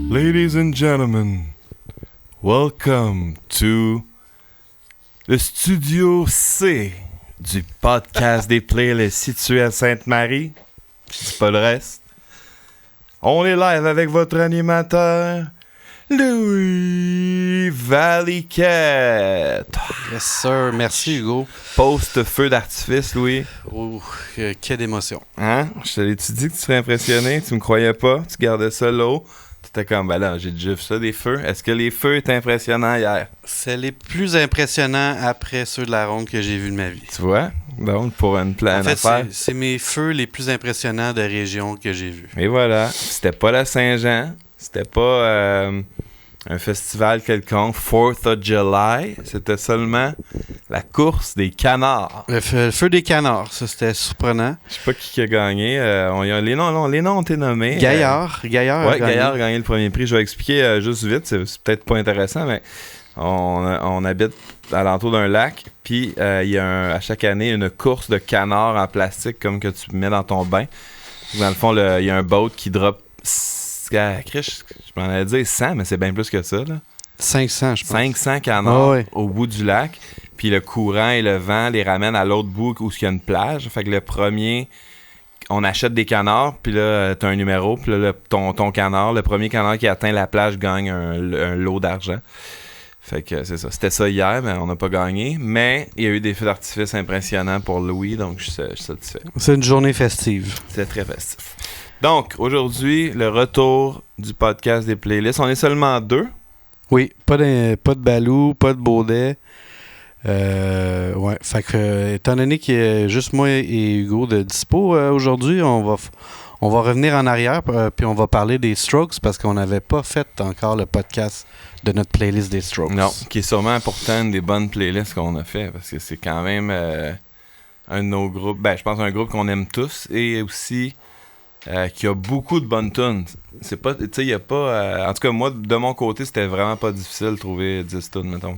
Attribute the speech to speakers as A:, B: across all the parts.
A: Ladies and gentlemen, welcome to le studio C du podcast des playlists situé à Sainte-Marie. Je dis pas le reste. On est live avec votre animateur, Louis Valiquette.
B: Yes sir, merci Hugo.
A: Post-feu d'artifice, Louis.
B: Oh, quelle émotion.
A: Hein? Je te l'ai-tu dit que tu serais impressionné? Tu me croyais pas? Tu gardais ça là-haut? T'étais comme, ben là, j'ai déjà vu ça, des feux. Est-ce que les feux étaient impressionnants hier?
B: C'est les plus impressionnants après ceux de la ronde que j'ai vus de ma vie.
A: Tu vois? Donc, pour une planète.
B: En fait, c'est mes feux les plus impressionnants de région que j'ai vus.
A: Et voilà. C'était pas la Saint-Jean. C'était pas un festival quelconque. 4th of July. C'était seulement la course des canards.
B: Le feu des canards, ça c'était surprenant.
A: Je sais pas qui a gagné. Les noms ont été nommés.
B: Gaillard. Gaillard
A: a gagné le premier prix. Je vais expliquer juste vite. C'est peut-être pas intéressant, mais on habite alentour d'un lac. Puis il y a à chaque année une course de canards en plastique comme que tu mets dans ton bain. Dans le fond, il y a un boat qui drop... Je m'en allais dire 100, mais c'est bien plus que ça. Là.
B: 500, je pense.
A: 500 canards au bout du lac. Puis le courant et le vent les ramènent à l'autre bout où il y a une plage. Fait que le premier, on achète des canards, puis là, t'as un numéro. Puis là, ton canard, le premier canard qui atteint la plage gagne un lot d'argent. Fait que c'est ça. C'était ça hier, mais on n'a pas gagné. Mais il y a eu des feux d'artifice impressionnants pour Louis, donc je suis satisfait.
B: C'est une journée festive.
A: C'est très festif. Donc, aujourd'hui, le retour du podcast des playlists. On est seulement deux.
B: Oui, pas de Balou, pas de Baudet. Ouais, fait que, étant donné qu'il y a juste moi et Hugo de dispo aujourd'hui, on va revenir en arrière puis on va parler des Strokes parce qu'on n'avait pas fait encore le podcast de notre playlist des Strokes.
A: Non, qui est sûrement pourtant une des bonnes playlists qu'on a fait parce que c'est quand même un de nos groupes. Ben, je pense un groupe qu'on aime tous et aussi qui a beaucoup de bonnes tunes. C'est pas, tu sais, il y a pas. En tout cas, moi, de mon côté, c'était vraiment pas difficile de trouver 10 tunes, mettons.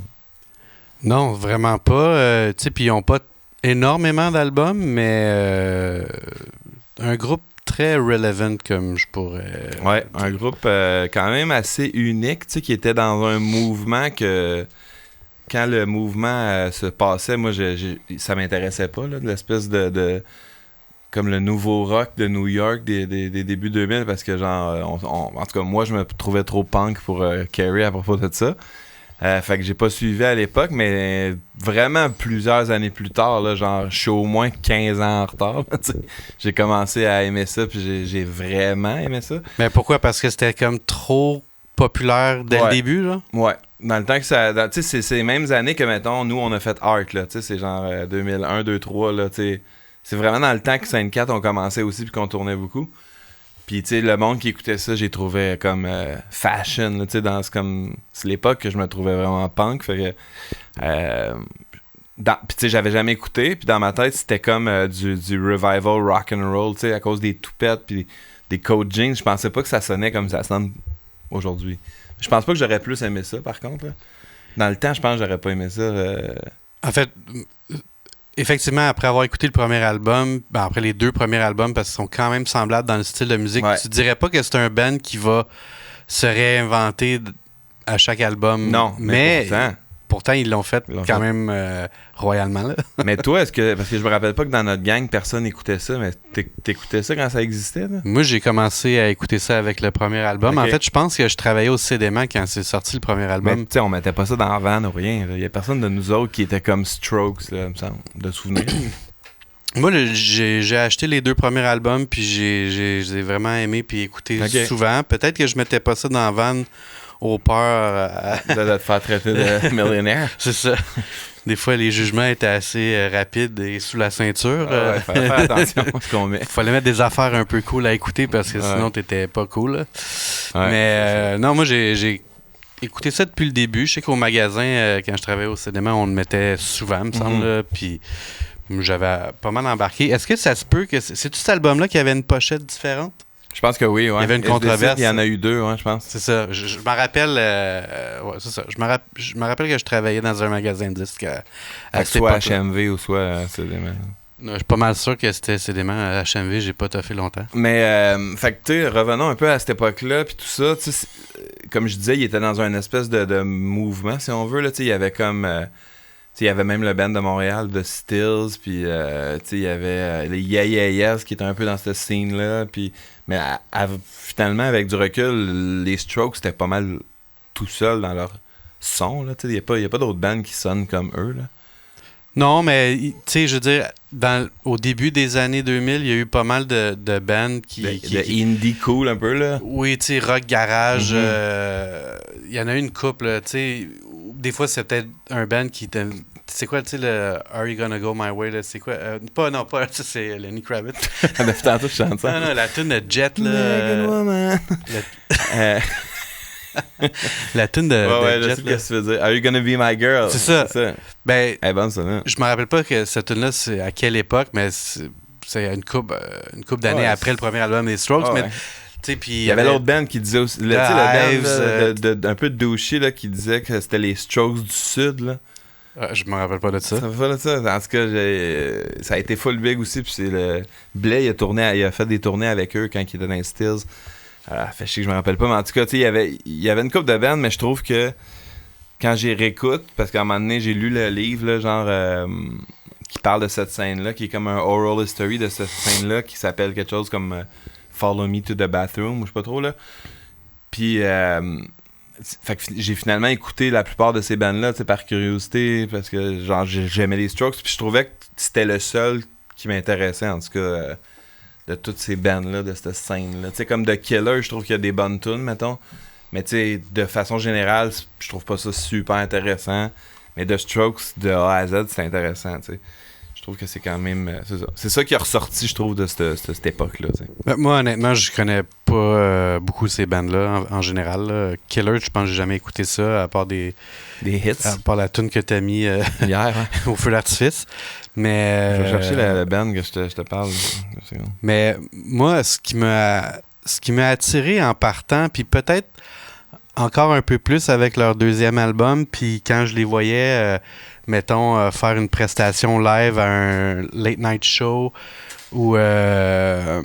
B: Non, vraiment pas. Tu sais, puis ils n'ont pas énormément d'albums, mais un groupe très relevant comme je pourrais...
A: Ouais, un groupe quand même assez unique, tu sais, qui était dans un mouvement que... Quand le mouvement se passait, moi, ça m'intéressait pas, là, de l'espèce de comme le nouveau rock de New York des débuts 2000, parce que, genre, en tout cas, moi, je me trouvais trop punk pour Carrie à propos de ça. Fait que j'ai pas suivi à l'époque, mais vraiment plusieurs années plus tard, là, genre, je suis au moins 15 ans en retard. J'ai commencé à aimer ça, puis j'ai vraiment aimé ça.
B: Mais pourquoi? Parce que c'était comme trop populaire dès le début, là?
A: Ouais. Dans le temps que ça... Tu sais, c'est ces mêmes années que, mettons, nous, on a fait Art, là. Tu sais, c'est genre 2001, 2003, là, tu sais. C'est vraiment dans le temps que Sainte 4 on commençait aussi, puis qu'on tournait beaucoup. Puis, tu sais, le monde qui écoutait ça, j'ai trouvé comme fashion, tu sais, c'est l'époque que je me trouvais vraiment punk, fait que... puis, tu sais, j'avais jamais écouté, puis dans ma tête, c'était comme du revival rock and roll, tu sais, à cause des toupettes, puis des coat jeans, je pensais pas que ça sonnait comme ça sonne aujourd'hui. Je pense pas que j'aurais plus aimé ça, par contre, là. Dans le temps, je pense que j'aurais pas aimé ça.
B: En fait... Effectivement, après avoir écouté le premier album, après les deux premiers albums, parce qu'ils sont quand même semblables dans le style de musique, tu dirais pas que c'est un band qui va se réinventer à chaque album.
A: Non, mais
B: pourtant ils l'ont fait même royalement. Là.
A: Mais toi, parce que je me rappelle pas que dans notre gang, personne n'écoutait ça, mais t'écoutais ça quand ça existait? Là?
B: Moi, j'ai commencé à écouter ça avec le premier album. Okay. En fait, je pense que je travaillais au CDMA quand c'est sorti le premier album.
A: Mais tu sais, on mettait pas ça dans la van ou rien. Il y a personne de nous autres qui était comme Strokes, là, me semble, de souvenirs.
B: Moi, j'ai acheté les deux premiers albums, puis j'ai vraiment aimé puis écouté souvent. Peut-être que je mettais pas ça dans la van au peur
A: de te faire traiter de millionnaire.
B: C'est ça. Des fois, les jugements étaient assez rapides et sous la ceinture.
A: Fallait faire attention à ce qu'on met.
B: Fallait mettre des affaires un peu cool à écouter parce que sinon, t'étais pas cool. Là. Mais non, moi, j'ai écouté ça depuis le début. Je sais qu'au magasin, quand je travaillais au cinéma, on le mettait souvent, me semble. Puis j'avais pas mal embarqué. Est-ce que ça se peut que... C'est-tu cet album-là qui avait une pochette différente?
A: Je pense que oui, ouais.
B: Il y avait une controverse.
A: Il y en a eu deux, ouais, je pense.
B: C'est ça. Je me rappelle... c'est ça. Je me rappelle que je travaillais dans un magasin de disques à
A: soit HMV ou soit CDMA.
B: Je suis pas mal sûr que c'était CDMA à HMV. J'ai pas toffé longtemps.
A: Mais, fait que, tu sais, revenons un peu à cette époque-là, puis tout ça. Tu sais, comme je disais, il était dans un espèce de mouvement, si on veut. Là, il y avait comme... il y avait même le band de Montréal, de Stills, puis il y avait les Yeah Yeah Yeahs qui étaient un peu dans cette scene-là. Puis, mais finalement, avec du recul, les Strokes, c'était pas mal tout seul dans leur son. Il n'y a pas d'autres bands qui sonnent comme eux. Là.
B: Non, mais tu sais, je veux dire, au début des années 2000, il y a eu pas mal de bands qui...
A: indie cool un peu, là.
B: Oui, tu sais, rock garage. Il y en a eu une couple, tu sais. Des fois, c'était un band qui... C'est quoi, tu sais, le Are You Gonna Go My Way, là? C'est quoi? Pas, ça, c'est Lenny Kravitz.
A: Depuis tantôt, je chante ça.
B: Non, la tune de Jet, là. La tune de
A: Jet.
B: Je
A: sais qu'est-ce que tu veux dire. Are You Gonna Be My Girl?
B: C'est ça. Ben,
A: elle est bonne, ça, là.
B: Je me rappelle pas que cette tune-là, c'est à quelle époque, mais c'est une couple d'années après le premier album des Strokes. Mais,
A: il y avait l'autre band qui disait aussi... le band un peu douché, là, qui disait que c'était les Strokes du Sud, là.
B: Je me rappelle pas de ça.
A: Ça me rappelle ça. En tout cas, ça a été full big aussi. Puis Blais, il a fait des tournées avec eux quand il était dans les Stills. Fait chier que je me rappelle pas. Mais en tout cas, il y avait une couple de bandes, mais je trouve que quand j'y réécoute, parce qu'à un moment donné, j'ai lu le livre, là, genre, qui parle de cette scène-là, qui est comme un oral history de cette scène-là, qui s'appelle quelque chose comme Follow Me to the Bathroom, ou je sais pas trop, là. Puis... fait que j'ai finalement écouté la plupart de ces bands-là, par curiosité, parce que genre j'aimais les Strokes, puis je trouvais que c'était le seul qui m'intéressait, en tout cas, de toutes ces bands-là, de cette scène-là. Tu sais, comme The Killer, je trouve qu'il y a des bonnes tunes, mettons, mais tu sais, de façon générale, je trouve pas ça super intéressant, mais The Strokes, de A à Z, c'est intéressant, tu sais. Je trouve que c'est quand même... C'est ça qui est ressorti, je trouve, de cette époque-là.
B: Moi, honnêtement, je connais pas beaucoup ces bandes-là, en général. Là. Killer, je pense que j'ai jamais écouté ça, à part des
A: hits.
B: À part la tune que t'as mis
A: hier, hein?
B: au feu d'artifice. Mais...
A: Je vais chercher la band que je te parle.
B: Mais moi, ce qui m'a attiré en partant, puis peut-être encore un peu plus avec leur deuxième album, puis quand je les voyais... mettons, faire une prestation live à un late night show ou dans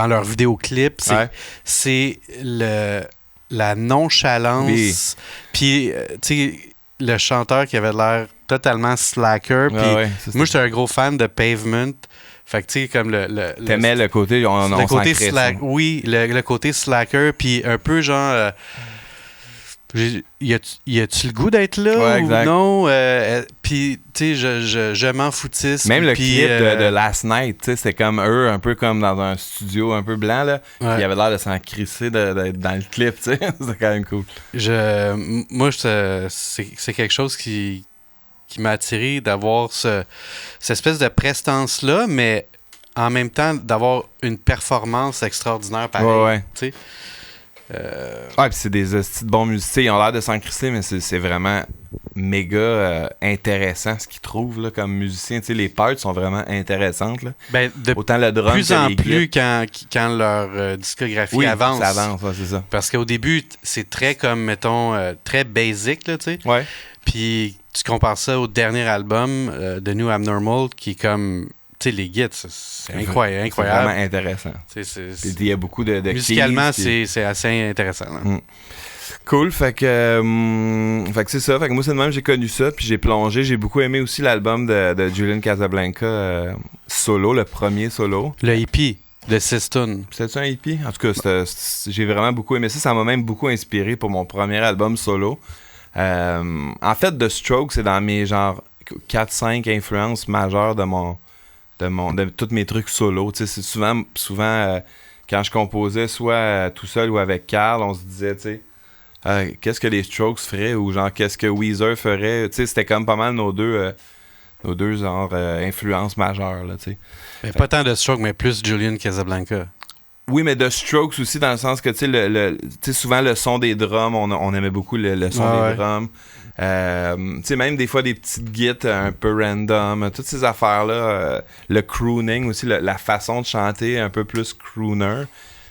B: leur vidéoclip, c'est la nonchalance. Puis, tu sais, le chanteur qui avait l'air totalement slacker. Moi, j'étais un gros fan de Pavement. Fait que, tu sais, comme
A: t'aimais le côté,
B: le côté oui, le côté slacker, puis un peu genre... y a-tu le goût d'être là ou non? Puis, tu sais, je m'en foutisse.
A: Même le clip de Last Night, tu sais, c'était comme eux, un peu comme dans un studio un peu blanc, là. Puis il avait l'air de s'en crisser dans le clip, tu sais. C'était quand même cool.
B: Moi, c'est quelque chose qui m'a attiré d'avoir cette espèce de prestance-là, mais en même temps, d'avoir une performance extraordinaire pareil. Tu sais.
A: Puis c'est des bons musiciens. Ils ont l'air de s'en crisser, mais c'est vraiment méga intéressant ce qu'ils trouvent là, comme musiciens. T'sais, les parts sont vraiment intéressantes. Là. Autant le drum
B: plus en plus quand leur discographie avance.
A: Ça avance, c'est ça.
B: Parce qu'au début, c'est très comme, mettons, très basic, là, tu sais.
A: Ouais.
B: Puis tu compares ça au dernier album, The New Abnormal, qui est comme... Tu sais, les guides, c'est incroyable.
A: C'est vraiment intéressant. Il y a beaucoup de
B: musicalement, c'est assez intéressant.
A: Cool, fait que c'est ça. Fait que moi, c'est de même, j'ai connu ça, puis j'ai plongé. J'ai beaucoup aimé aussi l'album de Julian Casablanca solo, le premier solo.
B: Le hippie de 6 tunes.
A: C'était-tu un hippie? En tout cas, j'ai vraiment beaucoup aimé ça. Ça m'a même beaucoup inspiré pour mon premier album solo. En fait, The Strokes, c'est dans mes genre 4-5 influences majeures de tous mes trucs solo. Tu sais, c'est souvent quand je composais soit tout seul ou avec Carl, on se disait, tu sais, qu'est-ce que les Strokes feraient ou genre qu'est-ce que Weezer ferait. Tu sais, c'était comme pas mal nos deux genre influences majeures, là, tu sais.
B: Mais pas tant de Strokes, mais plus Julian Casablanca.
A: Oui, mais de Strokes aussi, dans le sens que, tu sais, souvent le son des drums, on aimait beaucoup le son des drums. Tu sais, même des fois des petites guites un peu random, toutes ces affaires-là. Le crooning aussi, la façon de chanter un peu plus crooner,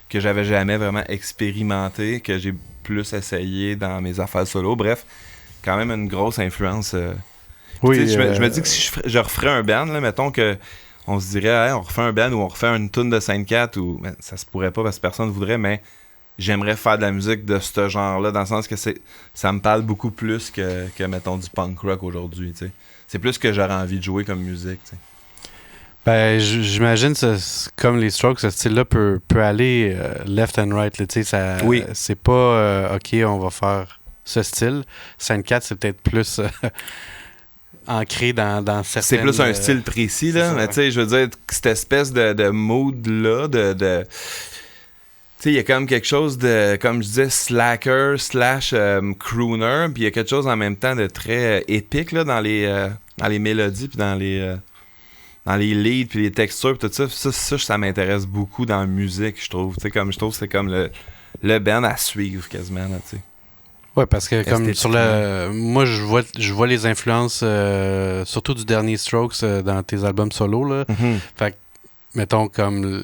A: que j'avais jamais vraiment expérimenté, que j'ai plus essayé dans mes affaires solo. Bref, quand même une grosse influence. Oui, je me dis que si je referais un band, là, mettons que on se dirait, hey, on refait un band ou on refait une tune de 5-4, ou ben, ça se pourrait pas parce que personne ne voudrait, mais j'aimerais faire de la musique de ce genre-là, dans le sens que ça me parle beaucoup plus que mettons, du punk rock aujourd'hui, tu sais. C'est plus ce que j'aurais envie de jouer comme musique, tu sais.
B: Ben, j'imagine comme les Strokes, ce style-là peut aller left and right. Là,
A: oui.
B: C'est pas OK, on va faire ce style. Scène 4, c'est peut-être plus ancré dans certaines...
A: C'est plus un style précis, là. Mais tu sais, je veux dire, cette espèce de mood-là, tu sais, il y a comme quelque chose de, comme je disais, slacker / crooner, puis il y a quelque chose en même temps de très épique là, dans les mélodies, puis dans les leads, puis les textures, puis tout ça. Ça m'intéresse beaucoup dans la musique, je trouve. Tu sais, comme je trouve que c'est comme le band à suivre quasiment, là, tu sais.
B: Ouais, parce que comme sur moi, je vois les influences, surtout du dernier Strokes dans tes albums solo, là.
A: Mm-hmm.
B: Fait que, mettons, comme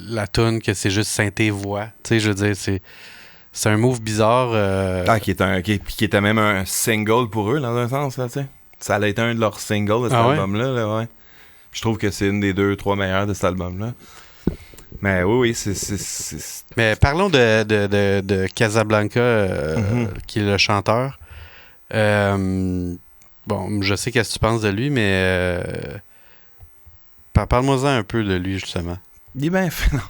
B: la tune que c'est juste synthé-voix. Tu sais, je veux dire, c'est un move bizarre.
A: Qui était même un single pour eux, dans un sens, là, tu sais. Ça a été un de leurs singles de cet album-là, là, ouais. Je trouve que c'est une des 2-3 meilleures de cet album-là. Mais oui, c'est...
B: Mais parlons de Casablanca, qui est le chanteur. Bon, je sais qu'est-ce que tu penses de lui, mais parle-moi-en un peu de lui, justement.
A: Il est bien fait, non.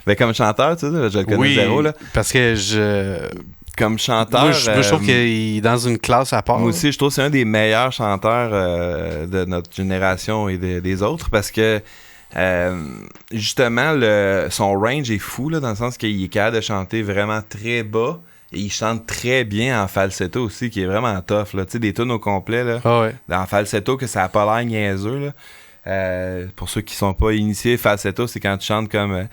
A: Ben, comme chanteur, tu sais, je le connais zéro, là.
B: Parce que
A: comme chanteur...
B: Moi, je trouve qu'il est dans une classe à part.
A: Moi aussi, je trouve que c'est un des meilleurs chanteurs de notre génération et des autres, parce que justement, son range est fou, là, dans le sens qu'il est capable de chanter vraiment très bas, et il chante très bien en falsetto aussi, qui est vraiment tough, là. Tu sais, des tunes au complet, là, en falsetto, que ça n'a pas l'air niaiseux, là. Pour ceux qui sont pas initiés, falsetto, c'est quand tu chantes comme...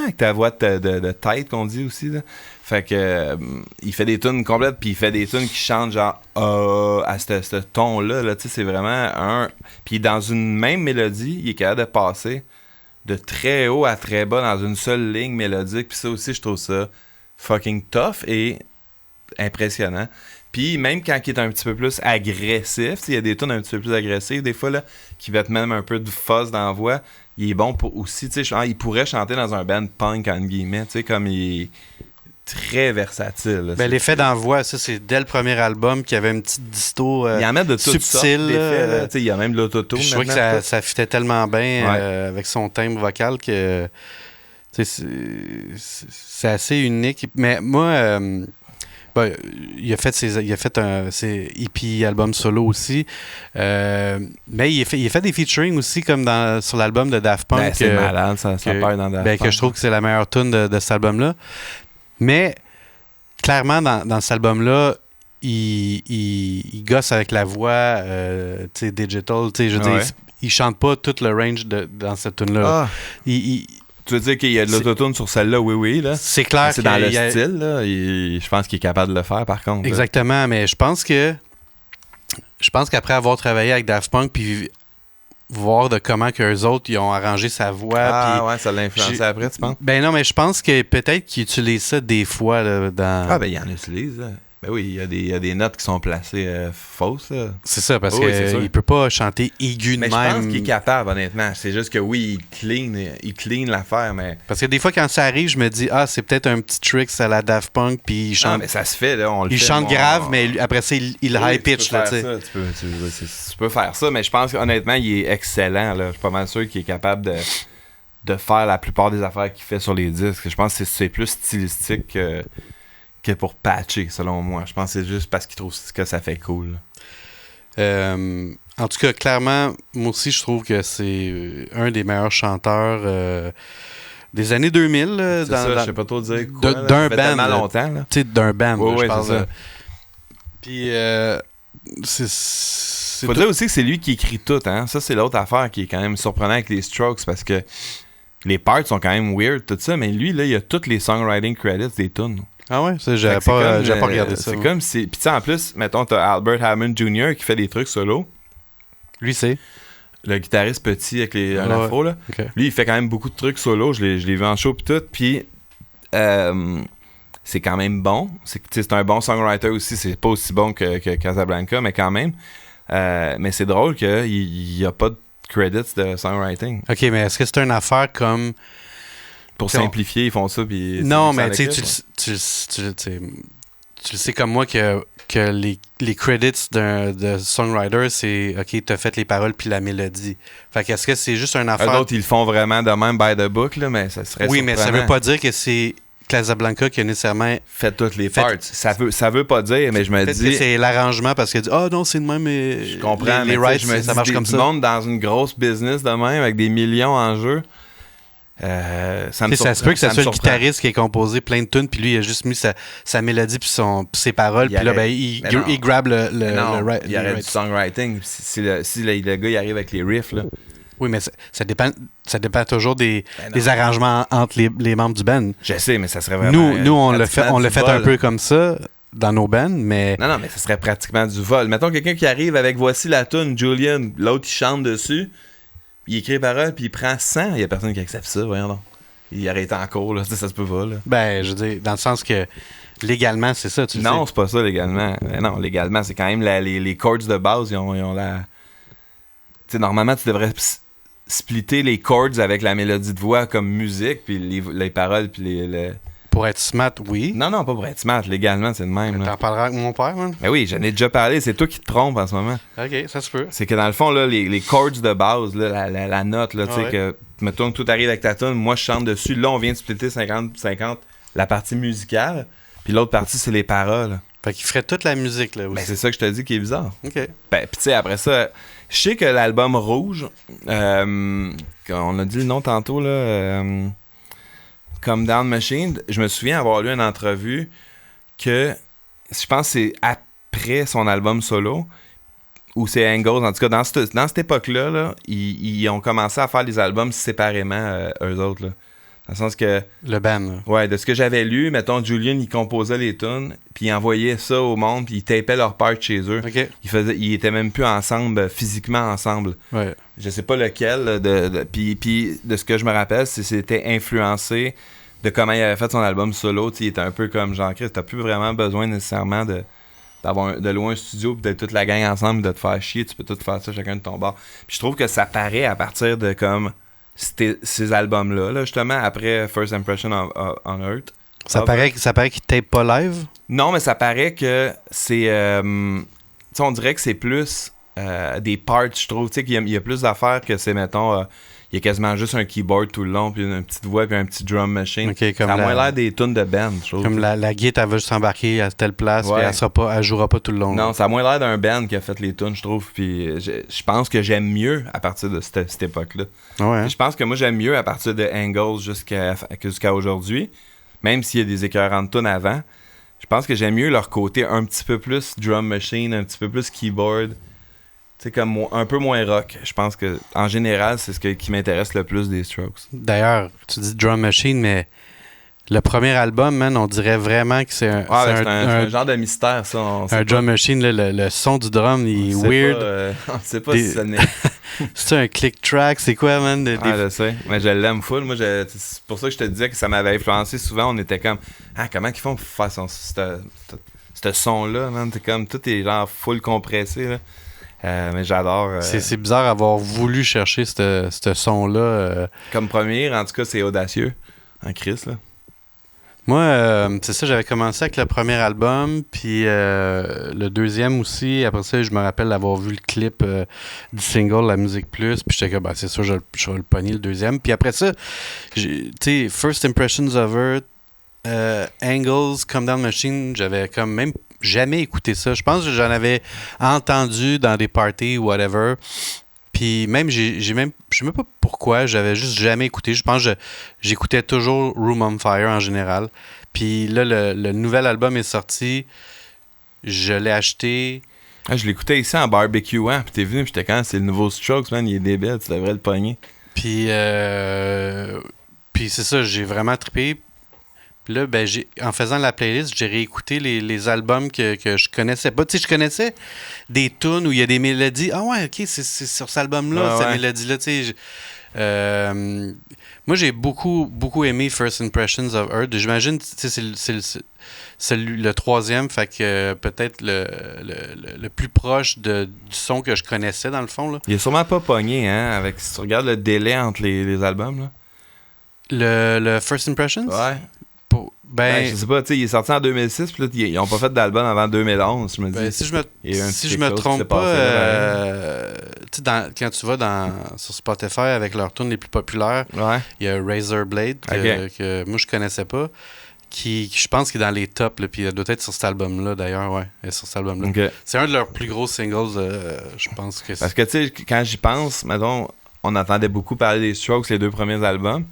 A: avec ta voix de tête, qu'on dit aussi, là. Fait que il fait des tunes complètes, puis il fait des tunes qui chantent genre à ce ton-là, là, tu sais, c'est vraiment un... Puis dans une même mélodie, il est capable de passer de très haut à très bas dans une seule ligne mélodique, puis ça aussi, je trouve ça fucking tough et impressionnant. Puis même quand il est un petit peu plus agressif, il y a des tunes un petit peu plus agressives, des fois, là, qui mettent même un peu de fuzz dans la voix, il est bon pour aussi, tu sais, il pourrait chanter dans un band punk, entre guillemets, tu sais, comme il est très versatile. Là,
B: ben, l'effet d'envoi, ça, c'est dès le premier album qu'il y avait une petite disto
A: il y en a de toutes
B: subtile.
A: Sortes il y a même de l'autotune.
B: Je trouvais que ça fitait tellement bien avec son timbre vocal que c'est assez unique. Mais moi, il a fait ses EP album solo aussi. Mais il a fait des featuring aussi, comme sur l'album de Daft Punk.
A: C'est malade, ça part dans Daft Punk.
B: Que je trouve que c'est la meilleure tune de cet album-là. Mais clairement, dans cet album-là, il gosse avec la voix digital. Je veux dire, il chante pas tout le range dans cette tune-là.
A: Tu veux dire qu'il y a de l'autotune sur celle-là, oui, là.
B: C'est clair.
A: C'est dans le style, là. Je pense qu'il est capable de le faire, par contre.
B: Exactement, là. Mais je pense qu'après avoir travaillé avec Daft Punk, puis voir de comment qu'eux autres, ils ont arrangé sa voix.
A: Ça l'a influencé après, tu penses?
B: Ben non, mais je pense que peut-être qu'ils utilisent ça des fois, là, dans...
A: il en utilise, là. Ben oui, il y a des notes qui sont placées fausses, là.
B: C'est ça, parce qu'il peut pas chanter aigu de même.
A: Mais je pense qu'il est capable, honnêtement. C'est juste que oui, il clean l'affaire, mais...
B: Parce que des fois, quand ça arrive, je me dis, c'est peut-être un petit trick à la Daft Punk, puis il chante...
A: Non, mais ça se fait, là, on le fait.
B: Il chante grave, mais après ça, il high pitch, là, tu sais.
A: Tu peux faire ça, mais je pense qu'honnêtement, il est excellent, là. Je suis pas mal sûr qu'il est capable de faire la plupart des affaires qu'il fait sur les disques. Je pense que c'est plus stylistique que pour patcher, selon moi. Je pense que c'est juste parce qu'il trouve que ça fait cool.
B: En tout cas, clairement, moi aussi, je trouve que c'est un des meilleurs chanteurs des années 2000.
A: C'est ça, je sais pas trop dire quoi.
B: D'un band.
A: Tellement longtemps.
B: Tu sais, d'un band, je parle.
A: C'est ça.
B: Puis,
A: faut dire aussi que c'est lui qui écrit tout, hein. Ça, c'est l'autre affaire qui est quand même surprenant avec les Strokes, parce que les parts sont quand même weird, tout ça, mais lui, là, il a tous les songwriting credits des tunes.
B: Ah ouais? Ça, j'avais pas regardé ça.
A: C'est comme si... Puis tu sais, en plus, mettons, t'as Albert Hammond Jr. qui fait des trucs solo.
B: Lui, c'est?
A: Le guitariste petit avec un afro, là.
B: Okay.
A: Lui, il fait quand même beaucoup de trucs solo. Je l'ai vu en show pis tout. Puis c'est quand même bon. C'est un bon songwriter aussi. C'est pas aussi bon que Casablanca, mais quand même. Mais c'est drôle qu'il n'y a pas de credits de songwriting.
B: OK, mais est-ce que c'est une affaire comme...
A: pour simplifier, ils font ça. Puis
B: non, mais tu le sais comme moi que les credits de songwriter, c'est OK, t'as fait les paroles puis la mélodie. Fait qu'est-ce que c'est juste un affaire.
A: Eux autres, ils le font vraiment de même by the book, là, mais ça serait
B: oui, mais ça veut pas dire que c'est Casablanca qui a nécessairement
A: fait toutes les parts. Ça veut pas dire, mais je me dis.
B: C'est l'arrangement parce que non, c'est de même.
A: Je comprends,
B: les rights, ça marche comme ça.
A: Du monde dans une grosse business de même avec des millions en jeu. Ça
B: se peut que ça soit le guitariste qui ait composé plein de tunes, puis lui, il a juste mis sa mélodie puis ses paroles, puis là, il grabe le
A: right. Il y aurait du songwriting. Si le gars il arrive avec les riffs, là.
B: Oui, mais ça dépend toujours des arrangements entre les membres du band.
A: Je sais, mais ça serait vraiment...
B: Nous on l'a fait un peu comme ça dans nos bands, mais...
A: Non, mais ça serait pratiquement du vol. Mettons quelqu'un qui arrive avec « Voici la tune, Julian », l'autre, il chante dessus, il écrit les paroles, puis il prend 100, il y a personne qui accepte ça, voyons donc. Il arrête en cours, là, ça se peut pas, là.
B: Ben, je veux dire, dans le sens que légalement, c'est ça, tu sais.
A: Non, c'est pas ça, légalement. Mais non, légalement, c'est quand même les chords de base, ils ont la... Tu sais, normalement, tu devrais splitter les chords avec la mélodie de voix comme musique, puis les paroles, puis les...
B: Pour être smart, oui.
A: Non, pas pour être smart. Légalement, c'est le même.
B: T'en parleras avec mon père, man?
A: Mais oui, j'en ai déjà parlé. C'est toi qui te trompes en ce moment.
B: OK, ça se peut.
A: C'est que dans le fond, là, les chords de base, là, la note, là, tu sais, que mettons que tout arrive avec ta tune, moi je chante dessus. Là, on vient de splitter 50-50 la partie musicale, puis l'autre partie, c'est les paroles.
B: Fait qu'il ferait toute la musique, là, aussi.
A: Ben, c'est ça que je te dis qui est bizarre.
B: OK.
A: Ben, puis tu sais, après ça, je sais que l'album Rouge, on a dit le nom tantôt, là... Come Down Machine, je me souviens avoir lu une entrevue que je pense que c'est après son album solo ou c'est Angles, en tout cas dans cette époque-là, là, ils ont commencé à faire les albums séparément, eux autres. Là. Dans le sens que...
B: Le band. Là.
A: Ouais, de ce que j'avais lu, mettons, Julian, il composait les tunes, puis il envoyait ça au monde, puis il tapait leur part chez eux.
B: Okay.
A: Ils étaient même plus ensemble, physiquement ensemble.
B: Ouais. Je
A: sais pas lequel, puis de ce que je me rappelle, c'était influencé de comment il avait fait son album solo. Il était un peu comme Jean-Christ, t'as plus vraiment besoin nécessairement d'avoir de louer un studio, puis d'être toute la gang ensemble, de te faire chier, tu peux tout faire ça chacun de ton bord. Puis je trouve que ça paraît à partir de comme ces albums-là, là, justement, après First Impression on Earth.
B: Ça paraît qu'il tape pas live?
A: Non, mais ça paraît que c'est... on dirait que c'est plus des parts, je trouve. Tu sais, qu'il y a plus d'affaires que c'est, mettons... il y a quasiment juste un keyboard tout le long, puis une petite voix, puis un petit drum machine.
B: Okay,
A: ça a moins l'air des tunes de band, je trouve.
B: Comme la guitare, elle va juste embarquer à telle place, puis elle jouera pas tout le long.
A: Non, ça a moins l'air d'un band qui a fait les tunes, je trouve. Puis je pense que j'aime mieux à partir de cette époque-là.
B: Ouais, hein?
A: Je pense que moi, j'aime mieux à partir de Angles jusqu'à aujourd'hui, même s'il y a des écœurantes tunes avant. Je pense que j'aime mieux leur côté un petit peu plus drum machine, un petit peu plus keyboard. Tu sais, comme un peu moins rock. Je pense que en général, c'est ce qui m'intéresse le plus des Strokes.
B: D'ailleurs, tu dis drum machine, mais le premier album, man, on dirait vraiment que c'est
A: un genre de mystère, ça.
B: Un drum machine, là, le son du drum, il est weird.
A: On sait pas si ça n'est...
B: C'est un click track, c'est quoi, man?
A: Je sais, mais je l'aime full. Moi, c'est pour ça que je te disais que ça m'avait influencé souvent. On était comme, comment ils font pour faire ce son-là, man? T'es comme, tout est genre full compressé, là. Mais j'adore.
B: C'est bizarre d'avoir voulu chercher ce son-là.
A: Comme premier, en tout cas, c'est audacieux. En Chris, là.
B: Moi, c'est ça, j'avais commencé avec le premier album, puis le deuxième aussi. Après ça, je me rappelle d'avoir vu le clip du single La Musique Plus, puis j'étais comme, c'est sûr, je vais le pogner le deuxième. Puis après ça, tu sais, First Impressions of Earth, Angles, Come Down Machine, j'avais comme même jamais écouté ça. Je pense que j'en avais entendu dans des parties ou whatever. Puis même, je sais même pas pourquoi, j'avais juste jamais écouté. Je pense que j'écoutais toujours Room on Fire en général. Puis là, le nouvel album est sorti. Je l'ai acheté.
A: Je l'écoutais ici en barbecue, hein. Puis t'es venu, puis j'étais quand c'est le nouveau Strokes, man. Il est débile, tu devrais le pogner.
B: Puis c'est ça, j'ai vraiment trippé. Puis là, en faisant la playlist, j'ai réécouté les albums que je connaissais pas. Tu sais, je connaissais des tunes où il y a des mélodies. Ah ouais, ok, c'est sur cet album-là, cette mélodie-là. Tu sais, moi, j'ai beaucoup, beaucoup aimé First Impressions of Earth. J'imagine, tu sais, c'est le troisième, fait que peut-être le plus proche du son que je connaissais, dans le fond. Là.
A: Il est sûrement pas pogné, hein, si tu regardes le délai entre les albums, là.
B: Le First Impressions?
A: Ouais.
B: Ben,
A: je sais pas, tu sais, il est sorti en 2006, puis là, ils ont pas fait d'album avant 2011, je me dis.
B: Si je me trompe pas, tu sais, quand tu vas sur Spotify avec leurs tunes les plus populaires, il y a Razorblade, que moi je connaissais pas, qui je pense qu'il est dans les tops, puis il doit être sur cet album-là d'ailleurs, sur cet album-là.
A: Okay.
B: C'est un de leurs plus gros singles, je pense que c'est.
A: Parce que tu sais, quand j'y pense, mettons, on entendait beaucoup parler des Strokes, les 2 premiers albums.